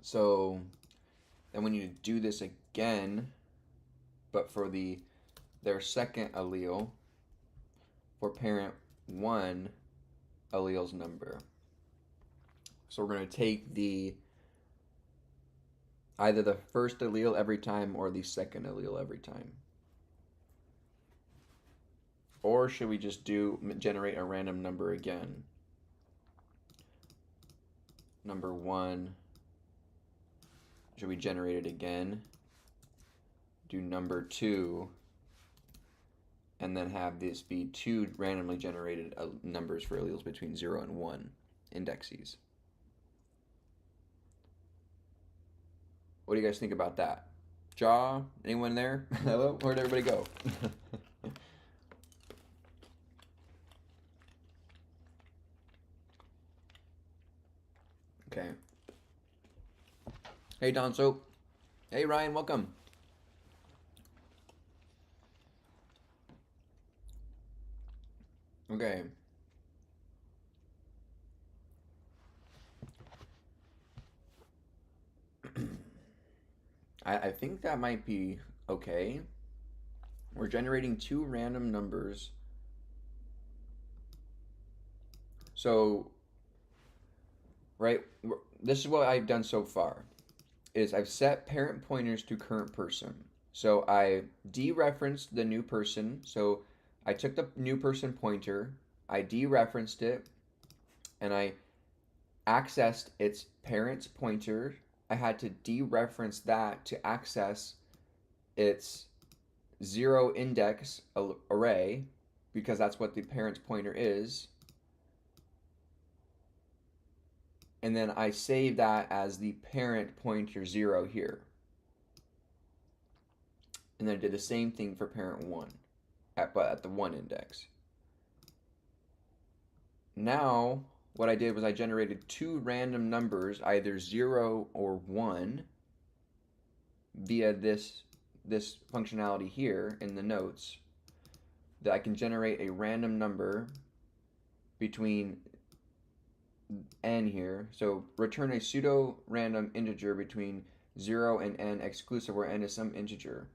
A: So then we need to do this again, but for their second allele, for parent 1 alleles number. So we're going to take either the first allele every time or the second allele every time. Or should we just generate a random number again? Number 1, should we generate it again? Do number 2, and then have this be 2 randomly generated numbers for alleles between 0 and 1 indexes. What do you guys think about that? Jaw? Anyone there? Hello? Where'd everybody go? Okay. Hey, Don Soap. Hey, Ryan, welcome. Okay. I think that might be okay. We're generating two random numbers. So, right, this is what I've done so far, is I've set parent pointers to current person. So I dereferenced the new person. So I took the new person pointer, I dereferenced it, and I accessed its parent's pointer. I had to dereference that to access its zero index array, because that's what the parent's pointer is. And then I save that as the parent pointer 0 here. And then I did the same thing for parent 1, but at the 1 index. Now, what I did was I generated two random numbers, either 0 or 1, via this functionality here in the notes, that I can generate a random number between n here. So return a pseudo-random integer between 0 and n exclusive, where n is some integer.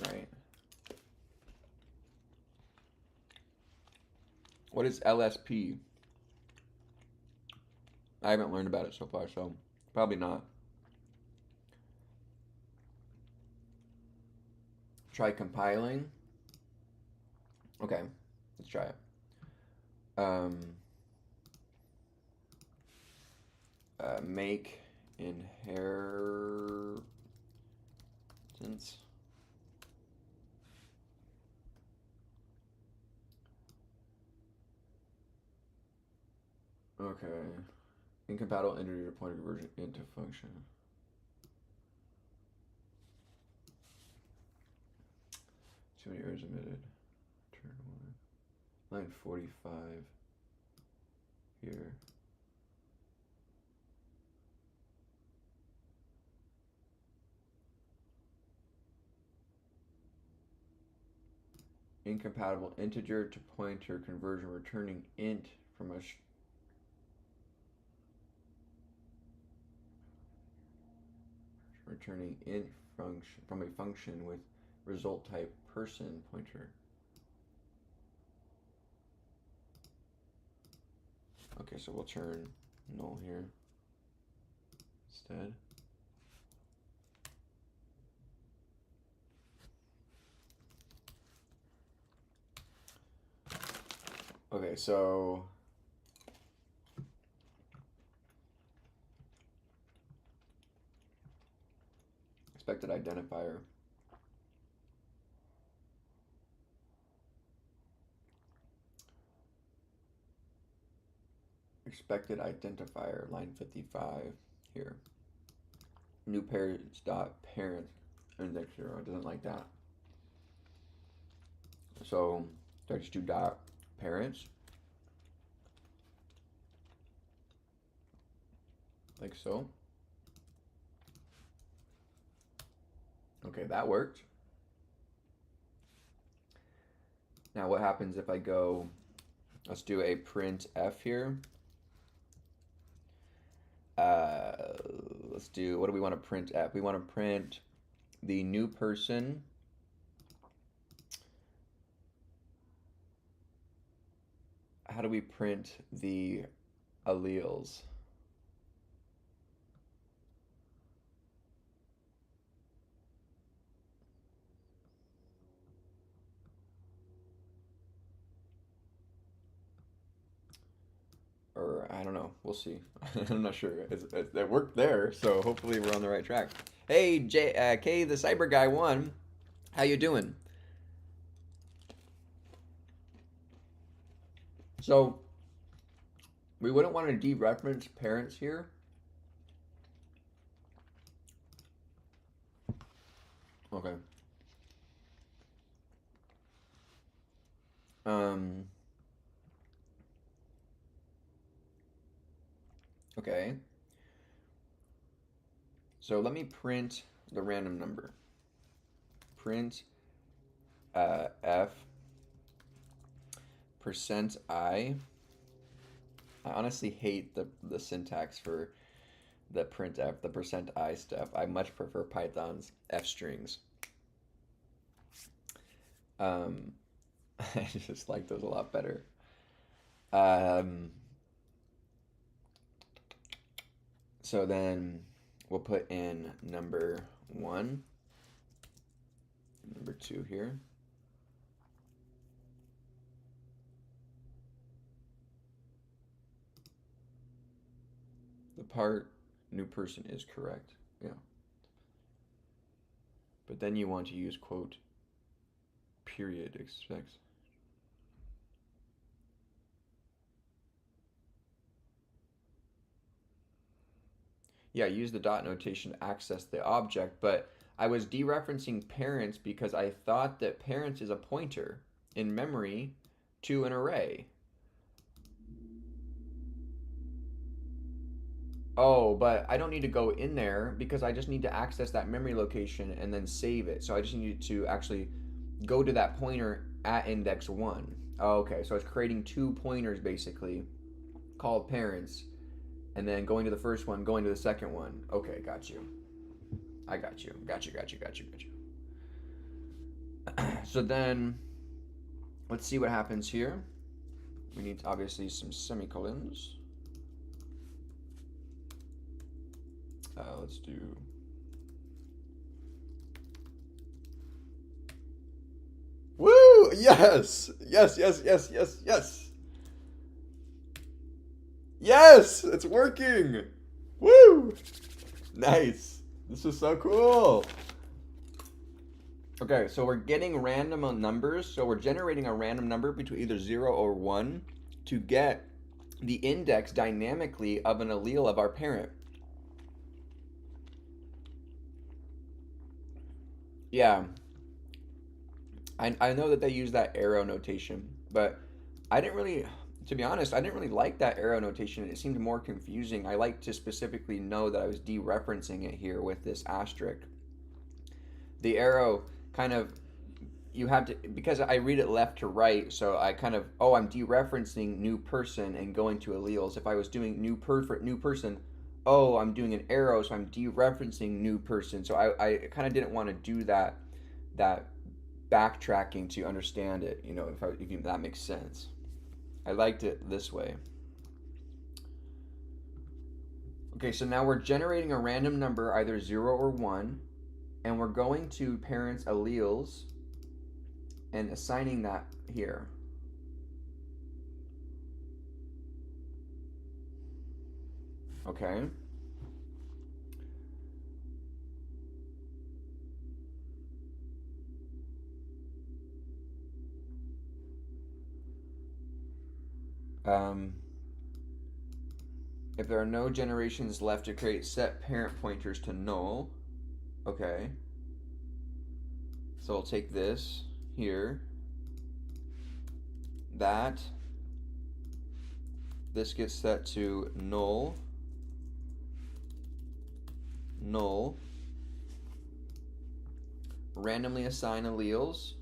A: Right. What is LSP? I haven't learned about it so far, so probably not. Try compiling. Okay, let's try it. Make inheritance. Okay. Incompatible integer pointer conversion into function. Too many errors emitted. Turn one. Line 45 here. Incompatible integer to pointer conversion, returning int from a returning int function from a function with result type person pointer. Okay, so we'll turn null here instead. Okay, so expected identifier. Expected identifier, line 55 here. New parents dot parent index 0. It doesn't like that. So 32 dot parents, like so. Okay, that worked. Now what happens if I go, let's do a print f here. Let's do, what do we want to print f? We want to print the new person how do we print the alleles? Or I don't know. We'll see. I'm not sure. It worked there, so hopefully we're on the right track. Hey, K, the cyber guy won. How you doing? So we wouldn't want to dereference parents here. Okay. Okay. So let me print the random number. Print f %i. I honestly hate the syntax for the printf, the percent %i stuff. I much prefer Python's f strings. I just like those a lot better. So then we'll put in number 1, number 2 here. The part new person is correct. Yeah. But then you want to use quote period expects. Yeah, use the dot notation to access the object, but I was dereferencing parents because I thought that parents is a pointer in memory to an array. Oh, but I don't need to go in there because I just need to access that memory location and then save it. So I just need to actually go to that pointer at index 1. Oh, okay, so it's creating 2 pointers basically called parents, and then going to the first one, going to the second one. Okay, got you. I got you. Got you. So then, let's see what happens here. We need obviously some semicolons. Let's do. Woo! Yes! Yes! Yes! It's working! Woo! Nice. This is so cool. Okay, so we're getting random numbers. So we're generating a random number between either 0 or 1 to get the index dynamically of an allele of our parent. Yeah. I know that they use that arrow notation, but I didn't really, to be honest, I didn't really like that arrow notation. It seemed more confusing. I like to specifically know that I was dereferencing it here with this asterisk. The arrow kind of, you have to, because I read it left to right, so I kind of, oh, I'm dereferencing new person and going to alleles. If I was doing new person, oh, I'm doing an arrow, so I'm dereferencing new person. So I kind of didn't want to do that backtracking to understand it, if that makes sense. I liked it this way. Okay, so now we're generating a random number, either 0 or 1, and we're going to parents' alleles and assigning that here. Okay. If there are no generations left to create, set parent pointers to null. Okay. So I'll take this here, that. This gets set to null, null. Randomly assign alleles.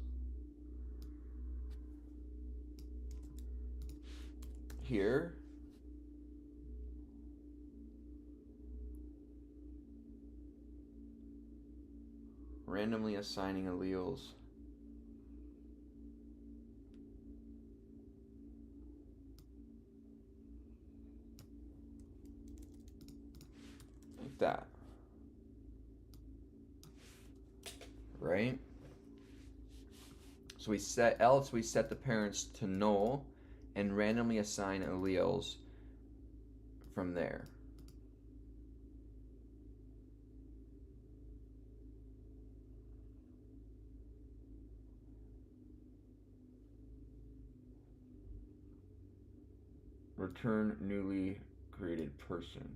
A: Here. Randomly assigning alleles. Like that. Right? So we set the parents to null and randomly assign alleles from there. Return newly created person.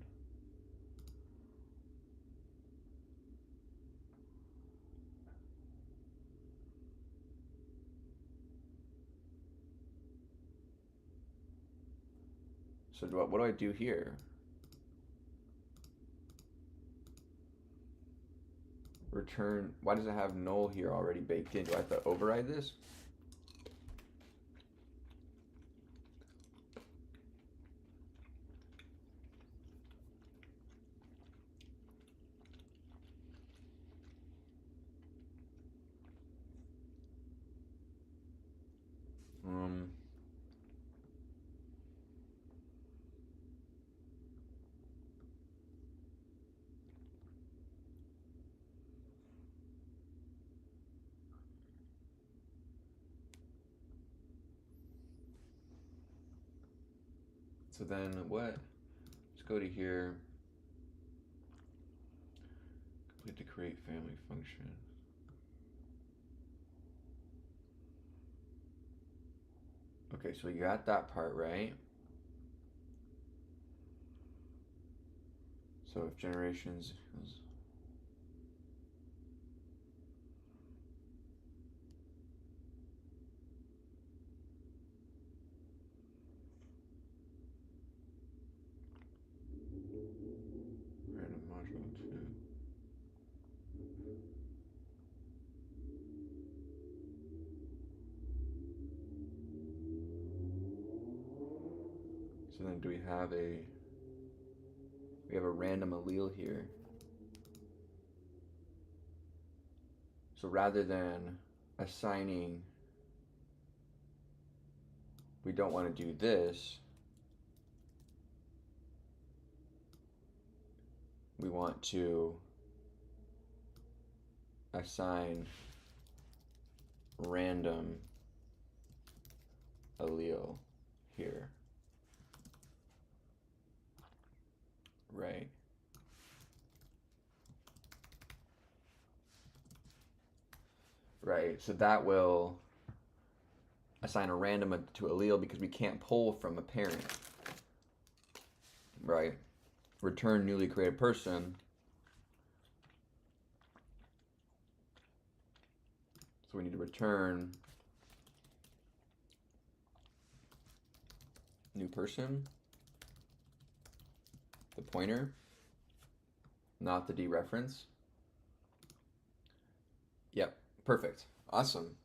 A: So what do I do here? Return, why does it have null here already baked in? Do I have to override this? Um, so then what? Let's go to here. Complete the create family function. Okay, so you got that part right. So if generations random module 2. So then do we have a random allele here. So rather than assigning, we don't want to do this. We want to assign random allele here. Right. Right, so that will assign a random to allele because we can't pull from a parent. Right. Return newly created person. So we need to return new person, the pointer, not the dereference. Yep, perfect. Awesome.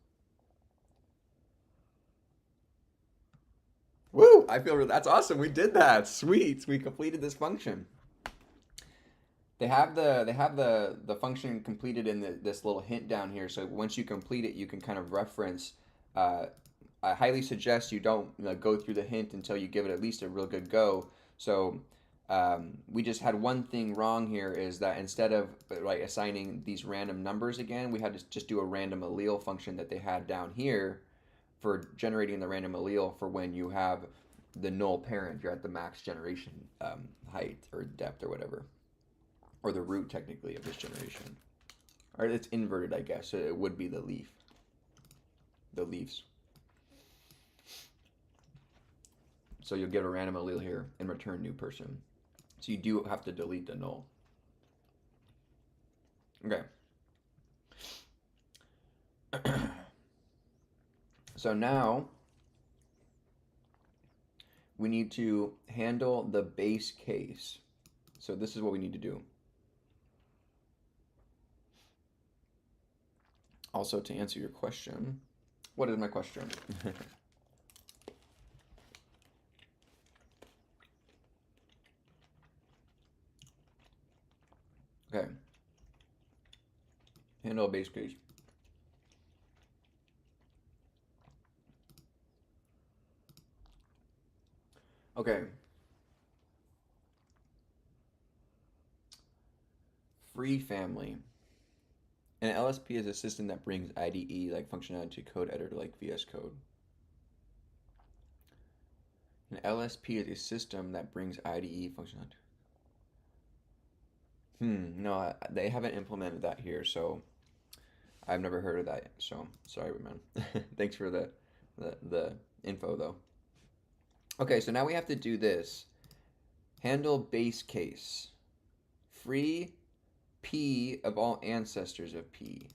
A: Woo! I feel that's awesome. We did that. Sweet. We completed this function. They have the function completed in this little hint down here. So once you complete it, you can kind of reference. I highly suggest you don't go through the hint until you give it at least a real good go. So we just had one thing wrong here is that instead of assigning these random numbers again, we had to just do a random allele function that they had down here for generating the random allele for when you have the null parent. You're at the max generation height or depth or whatever. Or the root, technically, of this generation. Or it's inverted, I guess. So it would be the leaf. The leaves. So you'll get a random allele here and return new person. So you do have to delete the null. Okay. So now we need to handle the base case. So this is what we need to do. Also, to answer your question, what is my question? Okay. Handle a base case. Okay. Free family. An LSP is a system that brings IDE like functionality to code editor like VS Code. An LSP is a system that brings IDE functionality. No, they haven't implemented that here, so I've never heard of that. So sorry, man. Thanks for the info though. Okay, so now we have to do this. Handle base case. Free P of all ancestors of P.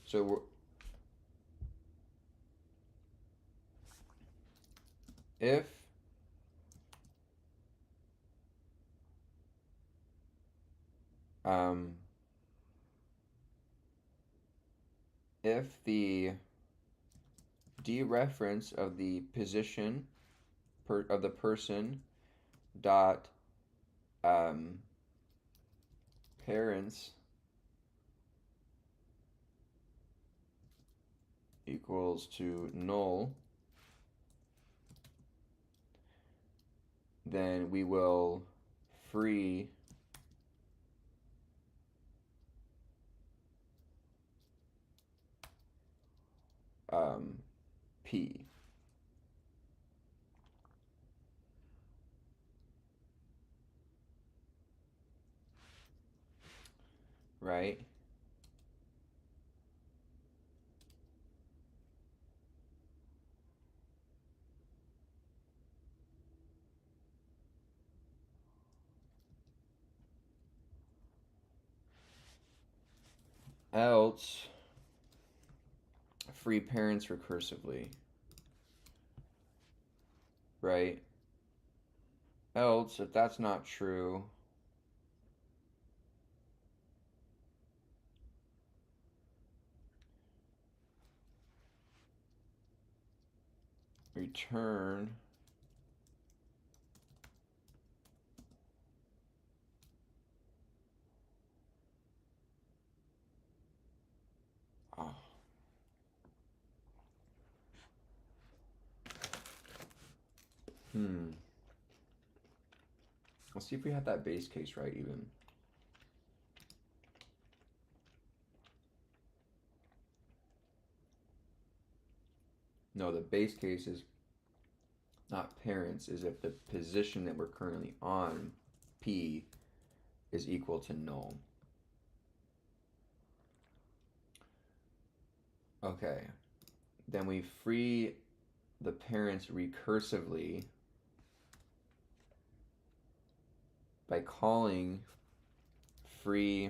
A: So we're, if the dereference of the position of the person dot parents equals to null, then we will free P. Right? Else free parents recursively. Right? Else, if that's not true, return oh. Let's see if we have that base case right even. No, the base case is not parents, is if the position that we're currently on, P, is equal to null. Okay, then we free the parents recursively by calling free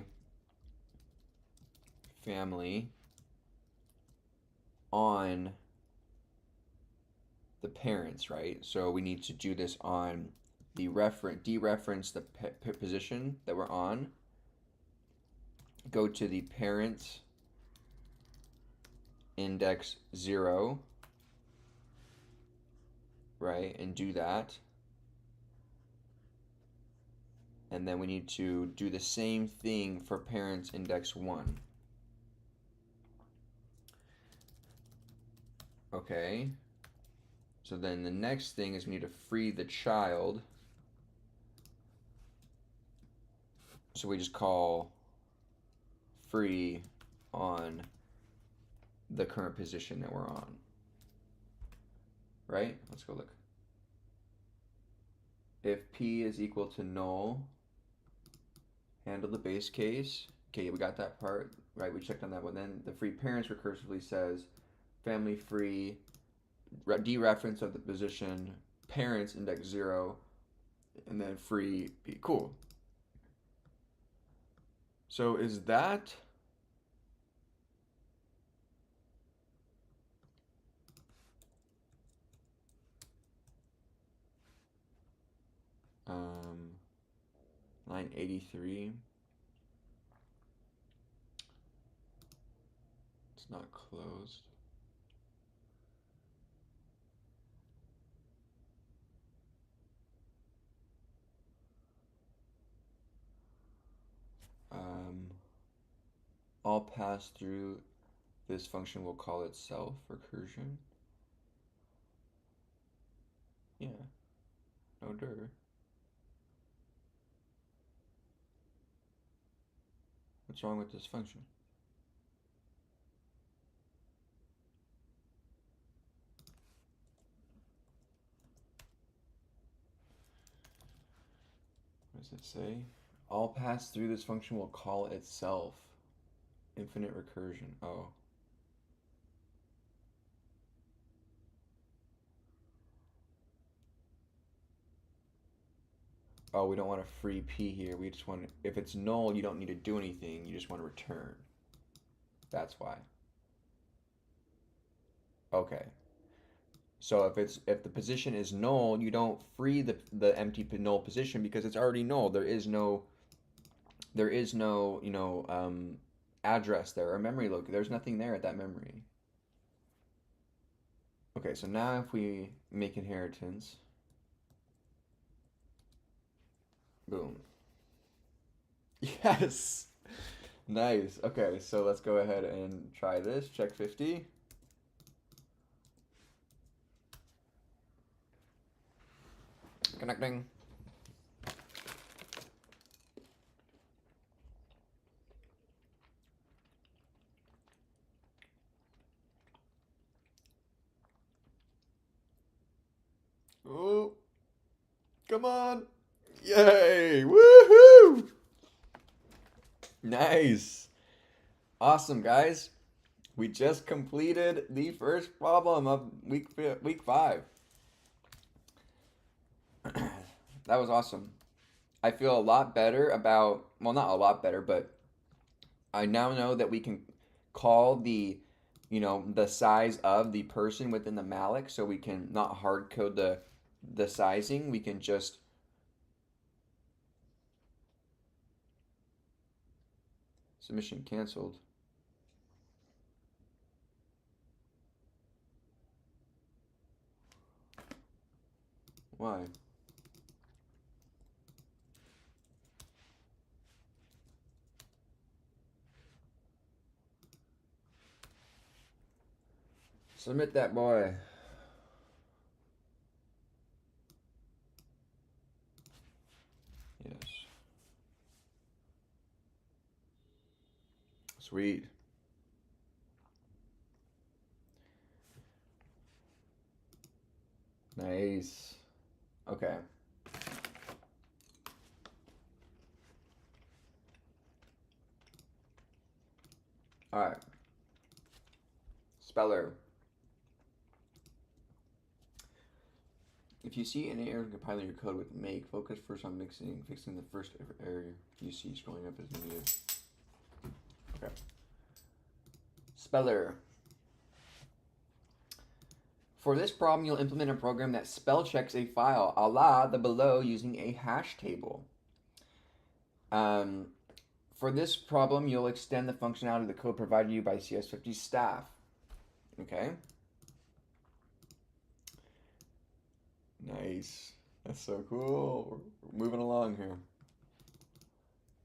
A: family on the parents, right? So we need to do this on the dereference the position that we're on, go to the parents index 0, right, and do that. And then we need to do the same thing for parents index 1. Okay. So then the next thing is we need to free the child. So we just call free on the current position that we're on. Right? Let's go look. If P is equal to null, handle the base case. Okay, we got that part, right? We checked on that one. Then the free parents recursively says family free, dereference of the position, parents index 0, and then free P. Cool. So is that line 83? It's not closed. All pass through this function will call itself recursion. Yeah, no dir. What's wrong with this function? What does it say? All pass through this function will call itself. Infinite recursion. Oh. Oh, we don't want a free P here. We just want to, if it's null, you don't need to do anything. You just want to return. That's why. Okay. So if the position is null, you don't free the empty null position because it's already null. There is no address there or memory location. There's nothing there at that memory. Okay, so now if we make inheritance, boom. Yes. Nice. Okay, so let's go ahead and try this. Check 50. Connecting. Oh, come on. Yay. Woohoo. Nice. Awesome, guys. We just completed the first problem of week 5. That was awesome. I feel a lot better about, well, not a lot better, but I now know that we can call the size of the person within the malloc, so we can not hard code the sizing. We can just submission canceled. Why? Submit that boy. Yes. Sweet. Nice. Okay. All right. Speller. If you see any error in compiling your code with make, focus first on fixing the first error you see scrolling up as needed. Okay. Speller. For this problem, you'll implement a program that spell checks a file, a la the below, using a hash table. For this problem, you'll extend the functionality of the code provided you by CS50 staff. Okay. Nice. That's so cool. We're moving along here.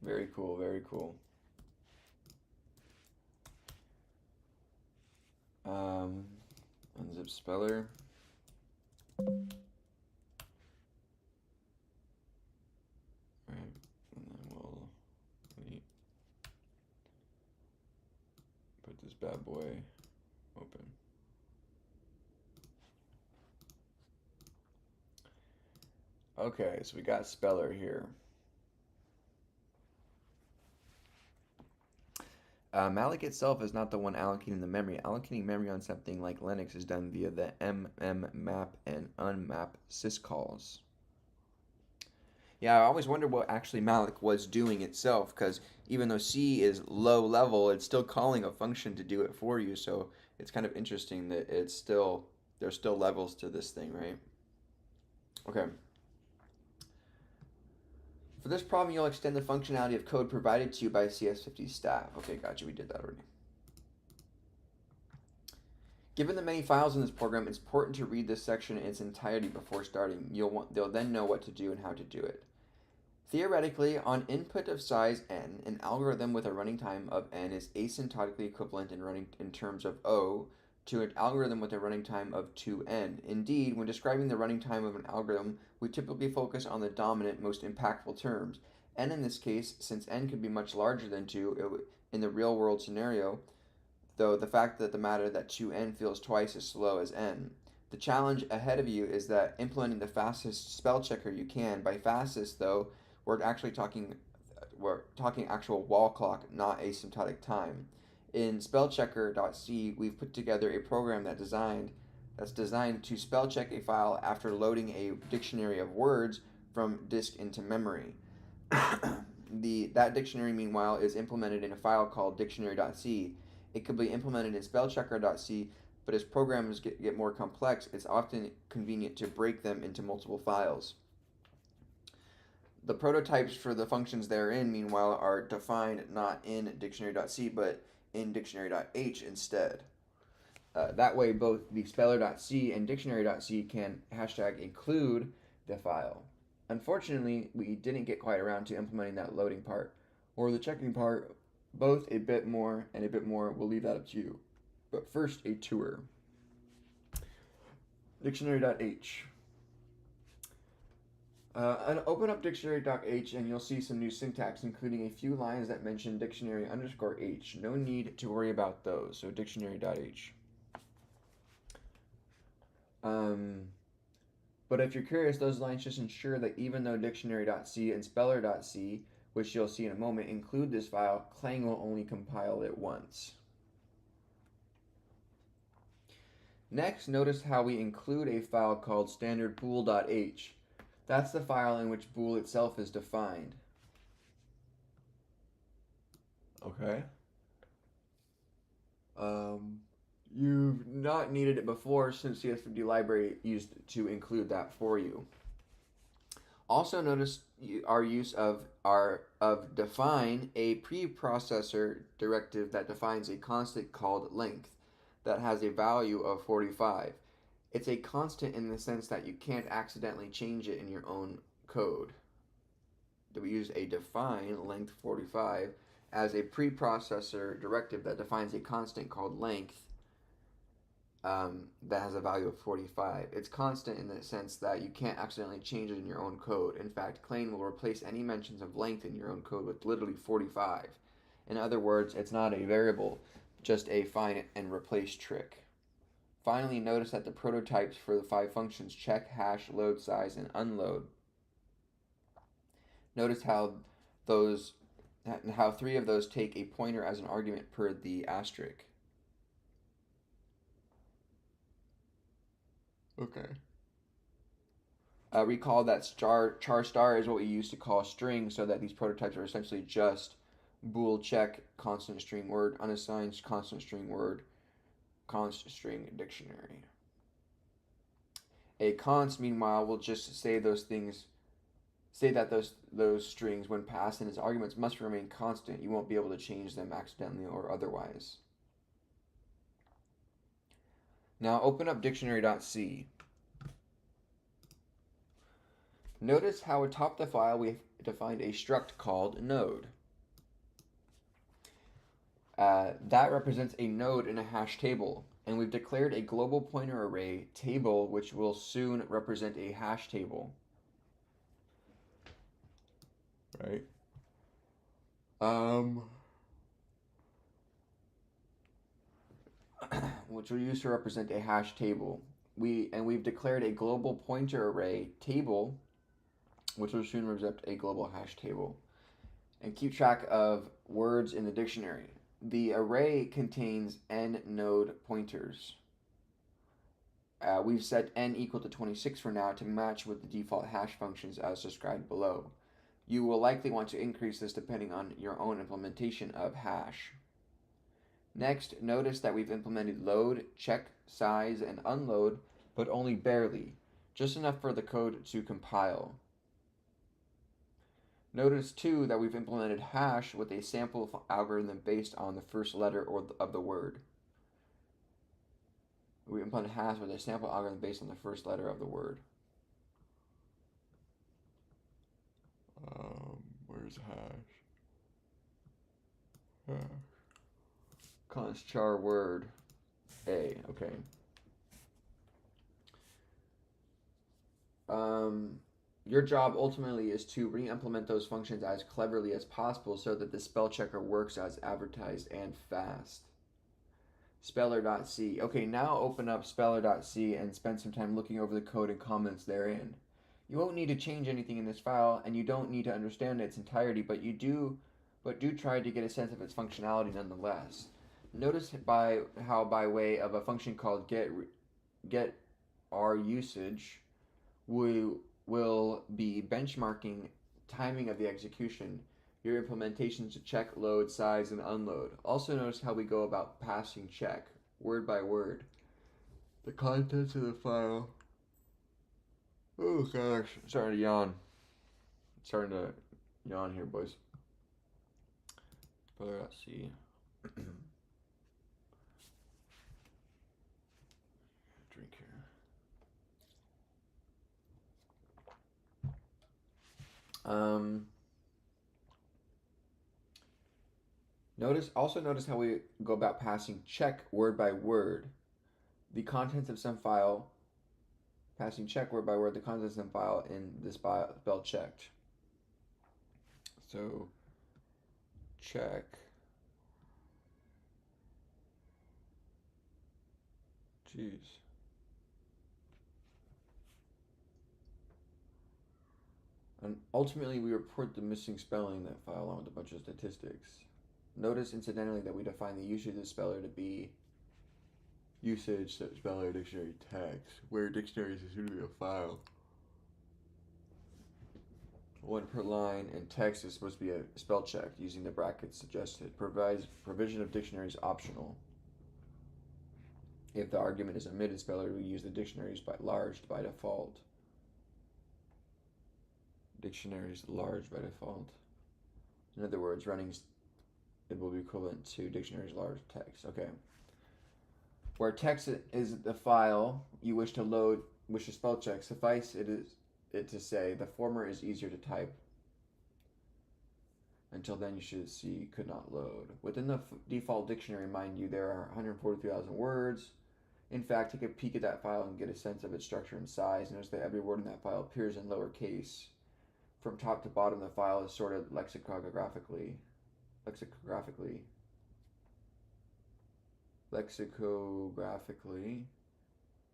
A: Very cool, very cool. Unzip speller. Right, and then we'll put this bad boy open. Okay, so we got speller here. Malloc itself is not the one allocating the memory. Allocating memory on something like Linux is done via the mmmap and unmap syscalls. Yeah, I always wondered what actually malloc was doing itself, because even though C is low level, it's still calling a function to do it for you. So it's kind of interesting that there's still levels to this thing, right? Okay. For this problem, you'll extend the functionality of code provided to you by CS50 staff. Okay, gotcha, we did that already. Given the many files in this program, it's important to read this section in its entirety before starting. They'll then know what to do and how to do it. Theoretically, on input of size n, an algorithm with a running time of n is asymptotically equivalent in terms of O to an algorithm with a running time of 2n. Indeed, when describing the running time of an algorithm, we typically focus on the dominant, most impactful terms. N in this case, since n could be much larger than 2 in the real-world scenario, though the fact that the matter that 2n feels twice as slow as n. The challenge ahead of you is that implementing the fastest spell checker you can. By fastest, though, we're talking actual wall clock, not asymptotic time. In spellchecker.c, we've put together a program that's designed to spell check a file after loading a dictionary of words from disk into memory. That dictionary, meanwhile, is implemented in a file called dictionary.c. It could be implemented in spellchecker.c, but as programs get more complex, it's often convenient to break them into multiple files. The prototypes for the functions therein, meanwhile, are defined not in dictionary.c, but in dictionary.h instead. That way, both the speller.c and dictionary.c can #include the file. Unfortunately, we didn't get quite around to implementing that loading part. or the checking part, both a bit more and a bit more. We'll leave that up to you. But first, a tour. Dictionary.h. Open up dictionary.h and you'll see some new syntax, including a few lines that mention dictionary_h. No need to worry about those. So dictionary.h. But if you're curious, those lines just ensure that even though dictionary.c and speller.c, which you'll see in a moment, include this file, Clang will only compile it once. Next, notice how we include a file called standardbool.h. That's the file in which bool itself is defined. Okay. You've not needed it before since CS50 library used to include that for you. Also notice our use of define, a preprocessor directive that defines a constant called length that has a value of 45. It's a constant in the sense that you can't accidentally change it in your own code. We use a define length 45 as a preprocessor directive that defines a constant called length that has a value of 45. It's constant in the sense that you can't accidentally change it in your own code. In fact, Clang will replace any mentions of length in your own code with literally 45. In other words, it's not a variable, just a find and replace trick. Finally, notice that the prototypes for the 5 functions check, hash, load size, and unload. Notice how 3 of those take a pointer as an argument per the asterisk. Okay. Recall that char star is what we use to call strings, so that these prototypes are essentially just bool check, constant string word, unassigned constant string word, const string dictionary. A const, meanwhile, will just say those things, say that those strings, when passed in its arguments, must remain constant. You won't be able to change them accidentally or otherwise. Now open up dictionary.c. Notice how atop the file we've defined a struct called node. That represents a node in a hash table, and we've declared a global pointer array table, which will soon represent a hash table. Right? Which we'll use to represent a hash table. We've declared a global pointer array table, which will soon represent a global hash table. And keep track of words in the dictionary. The array contains n node pointers. We've set n equal to 26 for now to match with the default hash functions as described below. You will likely want to increase this depending on your own implementation of hash. Next, notice that we've implemented load, check, size, and unload, but only barely, just enough for the code to compile. Notice too that we've implemented hash with a sample algorithm based on the first letter of the word. We implemented hash with a sample algorithm based on the first letter of the word. Where's hash? Const char word a. Okay. Your job ultimately is to re-implement those functions as cleverly as possible so that the spell checker works as advertised and fast. Speller.c. Okay, now open up speller.c and spend some time looking over the code and comments therein. You won't need to change anything in this file, and you don't need to understand its entirety, but do try to get a sense of its functionality nonetheless. Notice how by way of a function called get our usage, we will be benchmarking timing of the execution, your implementations to check, load, size, and unload. Also notice how we go about passing check, word by word. The contents of the file. Oh gosh, starting to yawn. Starting to yawn here, boys. Speller.c. Drink here. Also notice how we go about passing check word by word. The contents of some file, passing check word by word, the contents of some file in this file spell checked. So check. Jeez. And ultimately, we report the missing spelling in that file along with a bunch of statistics. Notice, incidentally, that we define the usage of the speller to be usage speller dictionary text, where dictionary is assumed to be a file. One per line, and text is supposed to be a spell check using the brackets suggested. Provision of dictionary is optional. If the argument is omitted speller, we use the dictionaries by large by default. Dictionaries large by default. In other words, it will be equivalent to dictionaries large text. Okay. Where text is the file you wish to spell check, suffice it to say the former is easier to type. Until then, you should see could not load. Within the default dictionary, mind you, there are 143,000 words. In fact, take a peek at that file and get a sense of its structure and size. Notice that every word in that file appears in lowercase. From top to bottom, the file is sorted lexicographically.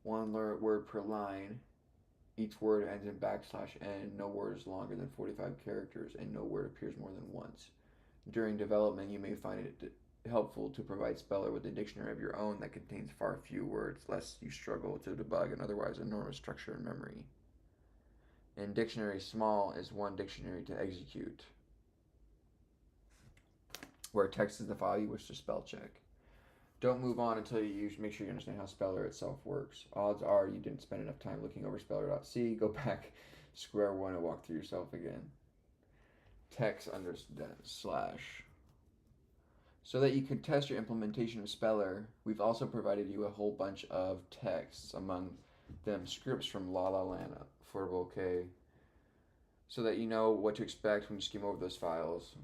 A: One word per line. Each word ends in \n. No word is longer than 45 characters, and no word appears more than once. During development, you may find it helpful to provide speller with a dictionary of your own that contains far few words, lest you struggle to debug an otherwise enormous structure and memory. And dictionary small is one dictionary to execute. Where text is the file you wish to spell check. Don't move on until you make sure you understand how speller itself works. Odds are you didn't spend enough time looking over speller.c. Go back square one and walk through yourself again. Text /. So that you can test your implementation of speller, we've also provided you a whole bunch of texts, among them scripts from La La Land, Affordable K, so that you know what to expect when you skim over those files.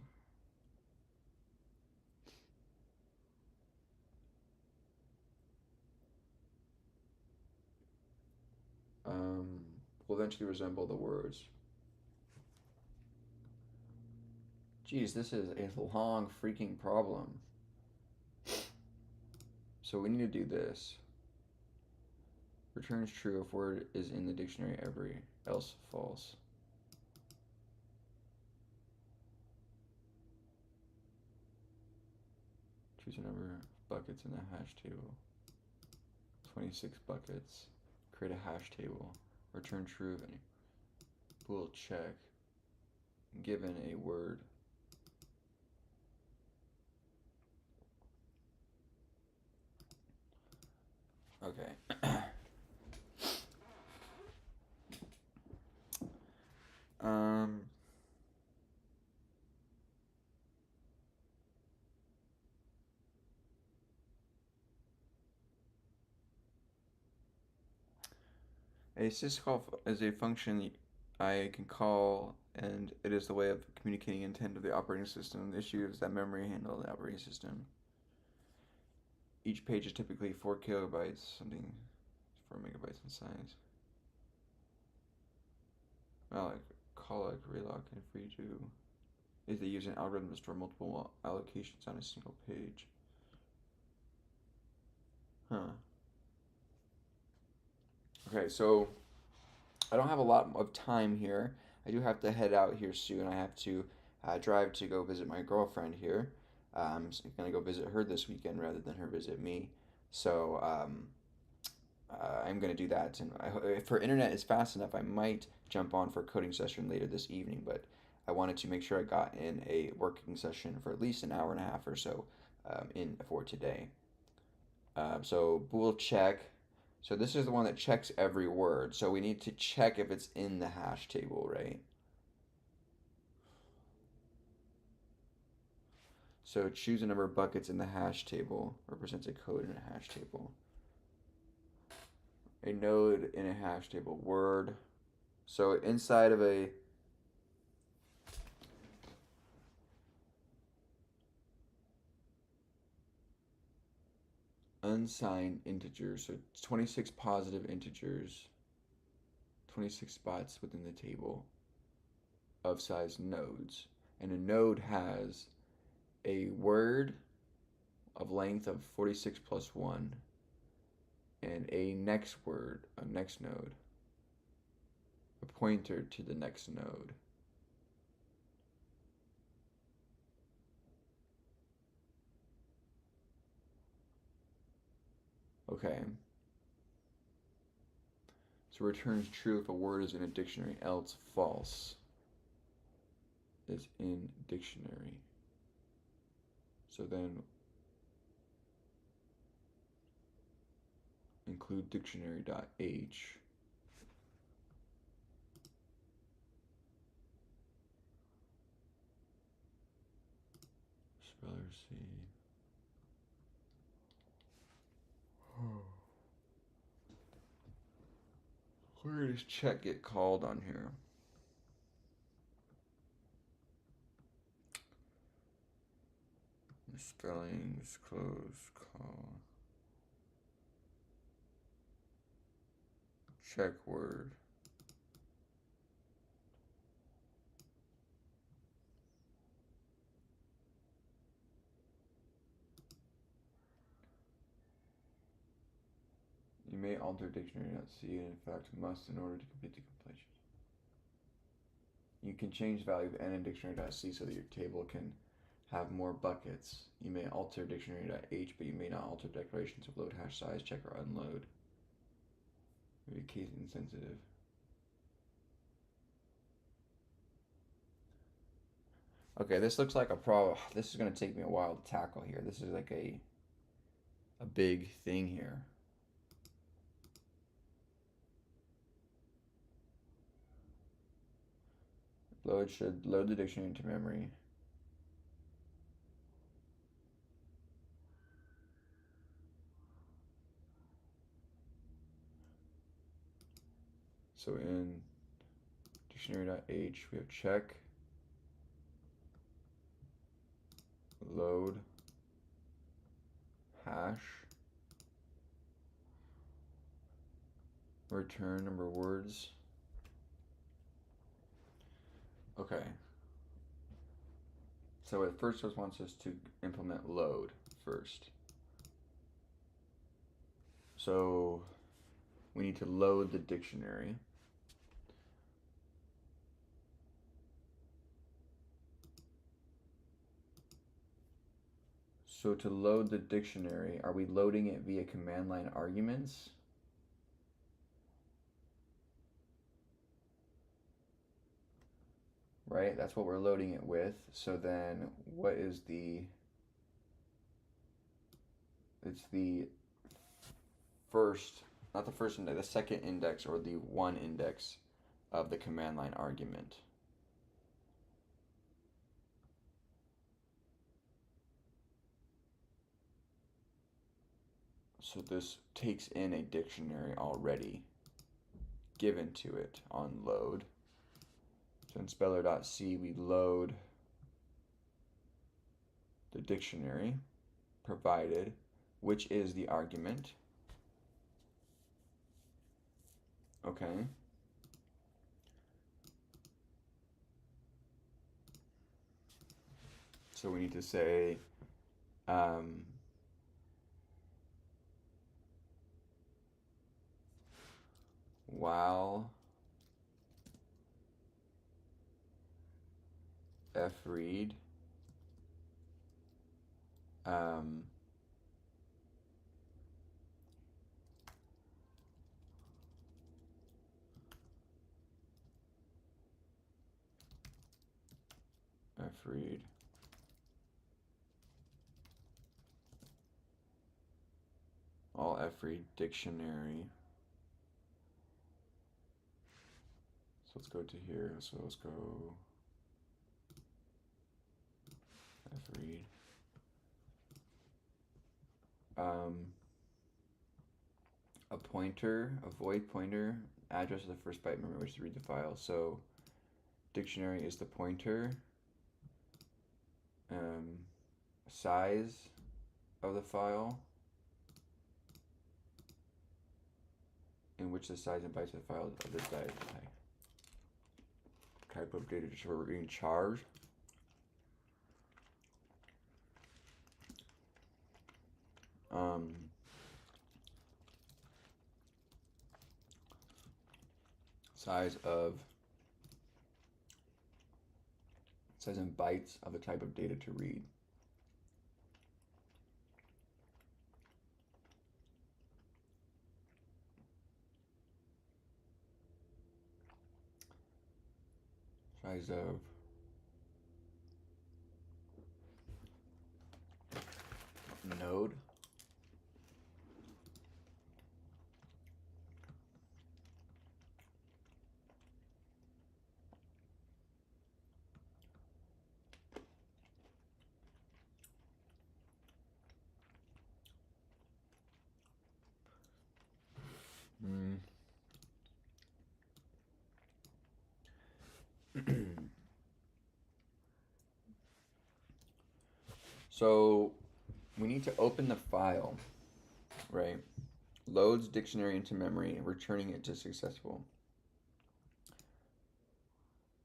A: Will eventually resemble the words. Geez, this is a long freaking problem. So we need to do this. Returns true if word is in the dictionary else false. Choose a number of buckets in the hash table. 26 buckets. Create a hash table. Return true if any. Bool check. Given a word. Okay. A syscall is a function I can call, and it is the way of communicating intent of the operating system. The issue is that memory handle the operating system. Each page is typically 4 kilobytes, something 4 megabytes in size. Malloc, calloc, reloc, and free2 is they use an algorithm to store multiple allocations on a single page. Okay, so I don't have a lot of time here. I do have to head out here soon. I have to drive to go visit my girlfriend here. I'm going to go visit her this weekend rather than her visit me. So I'm going to do that. And if her internet is fast enough, I might jump on for a coding session later this evening. But I wanted to make sure I got in a working session for at least an hour and a half or so for today. So bool check. So this is the one that checks every word. So we need to check if it's in the hash table, right? So choose a number of buckets in the hash table represents a code in a hash table. A node in a hash table, word. So inside of a unsigned integers. So 26 positive integers, 26 spots within the table of size nodes. And a node has a word of length of 46 plus 1 and a next word, a next node, a pointer to the next node. Okay. So returns true if a word is in a dictionary, else false is in dictionary. So then include dictionary.h. Speller C. Where does check get called on here? Spellings, close, call. Check word. You may alter dictionary.c and in fact must in order to complete the completion. You can change the value of n in dictionary.c so that your table can have more buckets. You may alter dictionary.h, but you may not alter declarations of load, hash size, check, or unload. Maybe case insensitive. Okay, this looks like a problem. This is going to take me a while to tackle here. This is like a big thing here. Load should load the dictionary into memory. So in dictionary.h we have check, load, hash, return number of words. Okay. So it first just wants us to implement load first. So we need to load the dictionary. So to load the dictionary, are we loading it via command line arguments? Right, that's what we're loading it with. So then what is it's the first, not the first index, the second index or the one index of the command line argument. So this takes in a dictionary already given to it on load. So in speller.c we load the dictionary provided, which is the argument. Okay. So we need to say while fread fread all fread dictionary. So let's go to here. So let's go fread. A pointer, a void pointer, address of the first byte memory which to read the file. So dictionary is the pointer. Size of the file in which the size and bytes of the file of this type of data just for being charged. Size in bytes of the type of data to read. Size of node. So we need to open the file, right? Loads dictionary into memory and returning it to successful.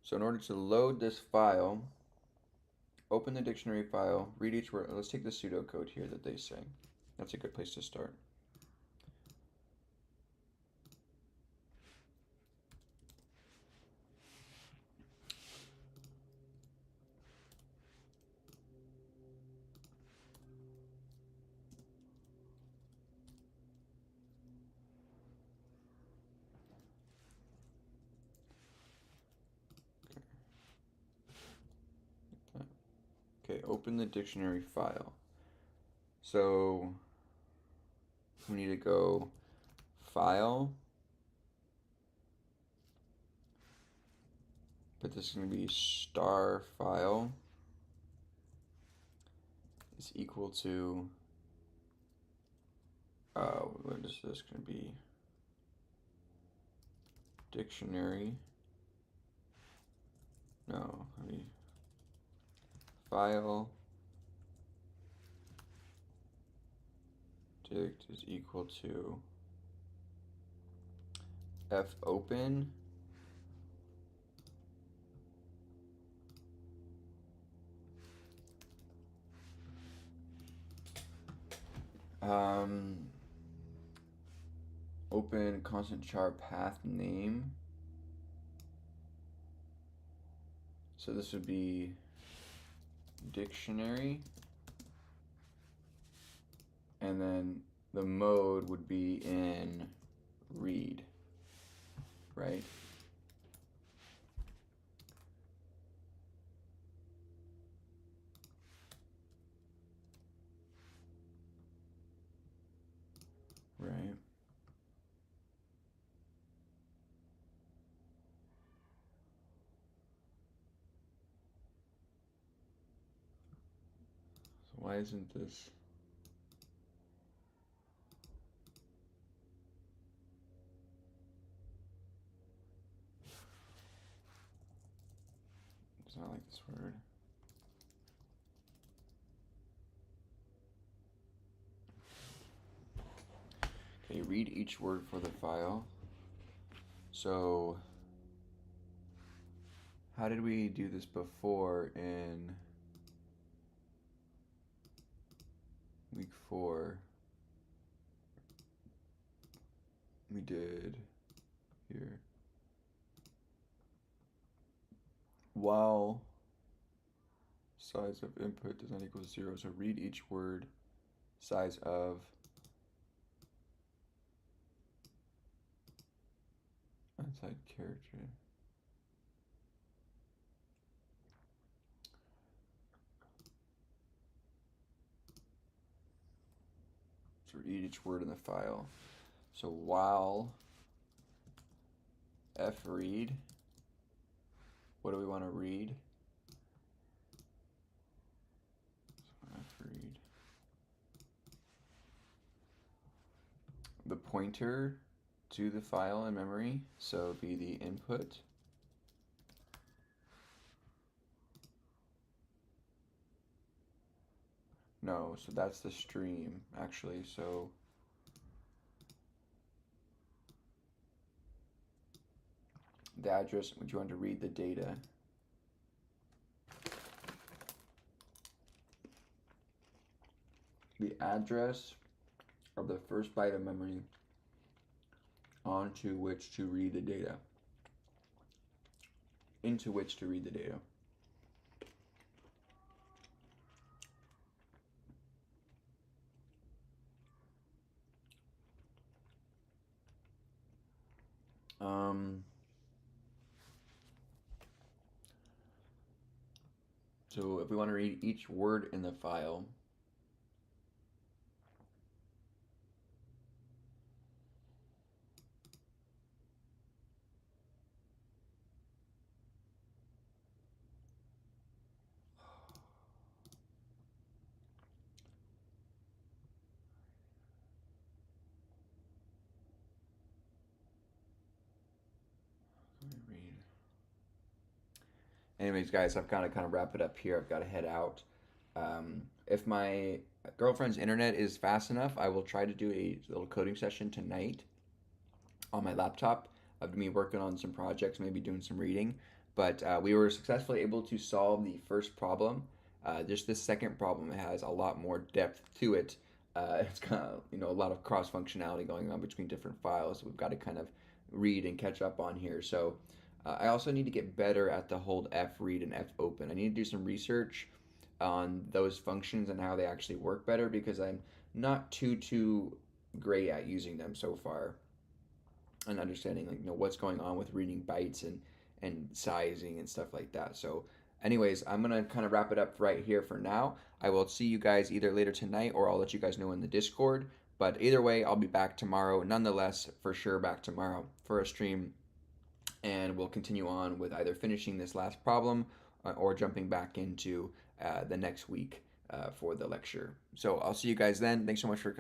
A: So in order to load this file, open the dictionary file, read each word. Let's take the pseudocode here that they say. That's a good place to start. Okay, open the dictionary file. So we need to go file, but this is going to be star file is equal to, what is this going to be? Dictionary. No, I mean, file dict is equal to f open open constant char path name. So this would be dictionary, and then the mode would be in read, right? Right. So why isn't this? It's not like this word. Okay, read each word for the file. So how did we do this before in week 4? We did here. While size of input does not equal 0, so read each word size of outside character. So read each word in the file. So while f read, what do we want to read? So f read. The pointer to the file in memory, so it'd be the input. No, so that's the stream, actually. So the address which you want to read the data. The address of the first byte of memory onto which to read the data. Into which to read the data. So if we want to read each word in the file, read. Anyways, guys, I've got to kind of wrap it up here. I've got to head out. If my girlfriend's internet is fast enough, I will try to do a little coding session tonight on my laptop of me working on some projects, maybe doing some reading. But we were successfully able to solve the first problem. Just this second problem has a lot more depth to it. It's kind of, a lot of cross functionality going on between different files. We've got to kind of read and catch up on here. So I also need to get better at the hold F read and F open. I need to do some research on those functions and how they actually work better, because I'm not too great at using them so far, and understanding what's going on with reading bytes and sizing and stuff like that. So anyways, I'm gonna kind of wrap it up right here for now. I will see you guys either later tonight, or I'll let you guys know in the Discord. But either way, I'll be back tomorrow nonetheless, for sure, back tomorrow for a stream, and we'll continue on with either finishing this last problem or jumping back into the next week for the lecture. So I'll see you guys then. Thanks so much for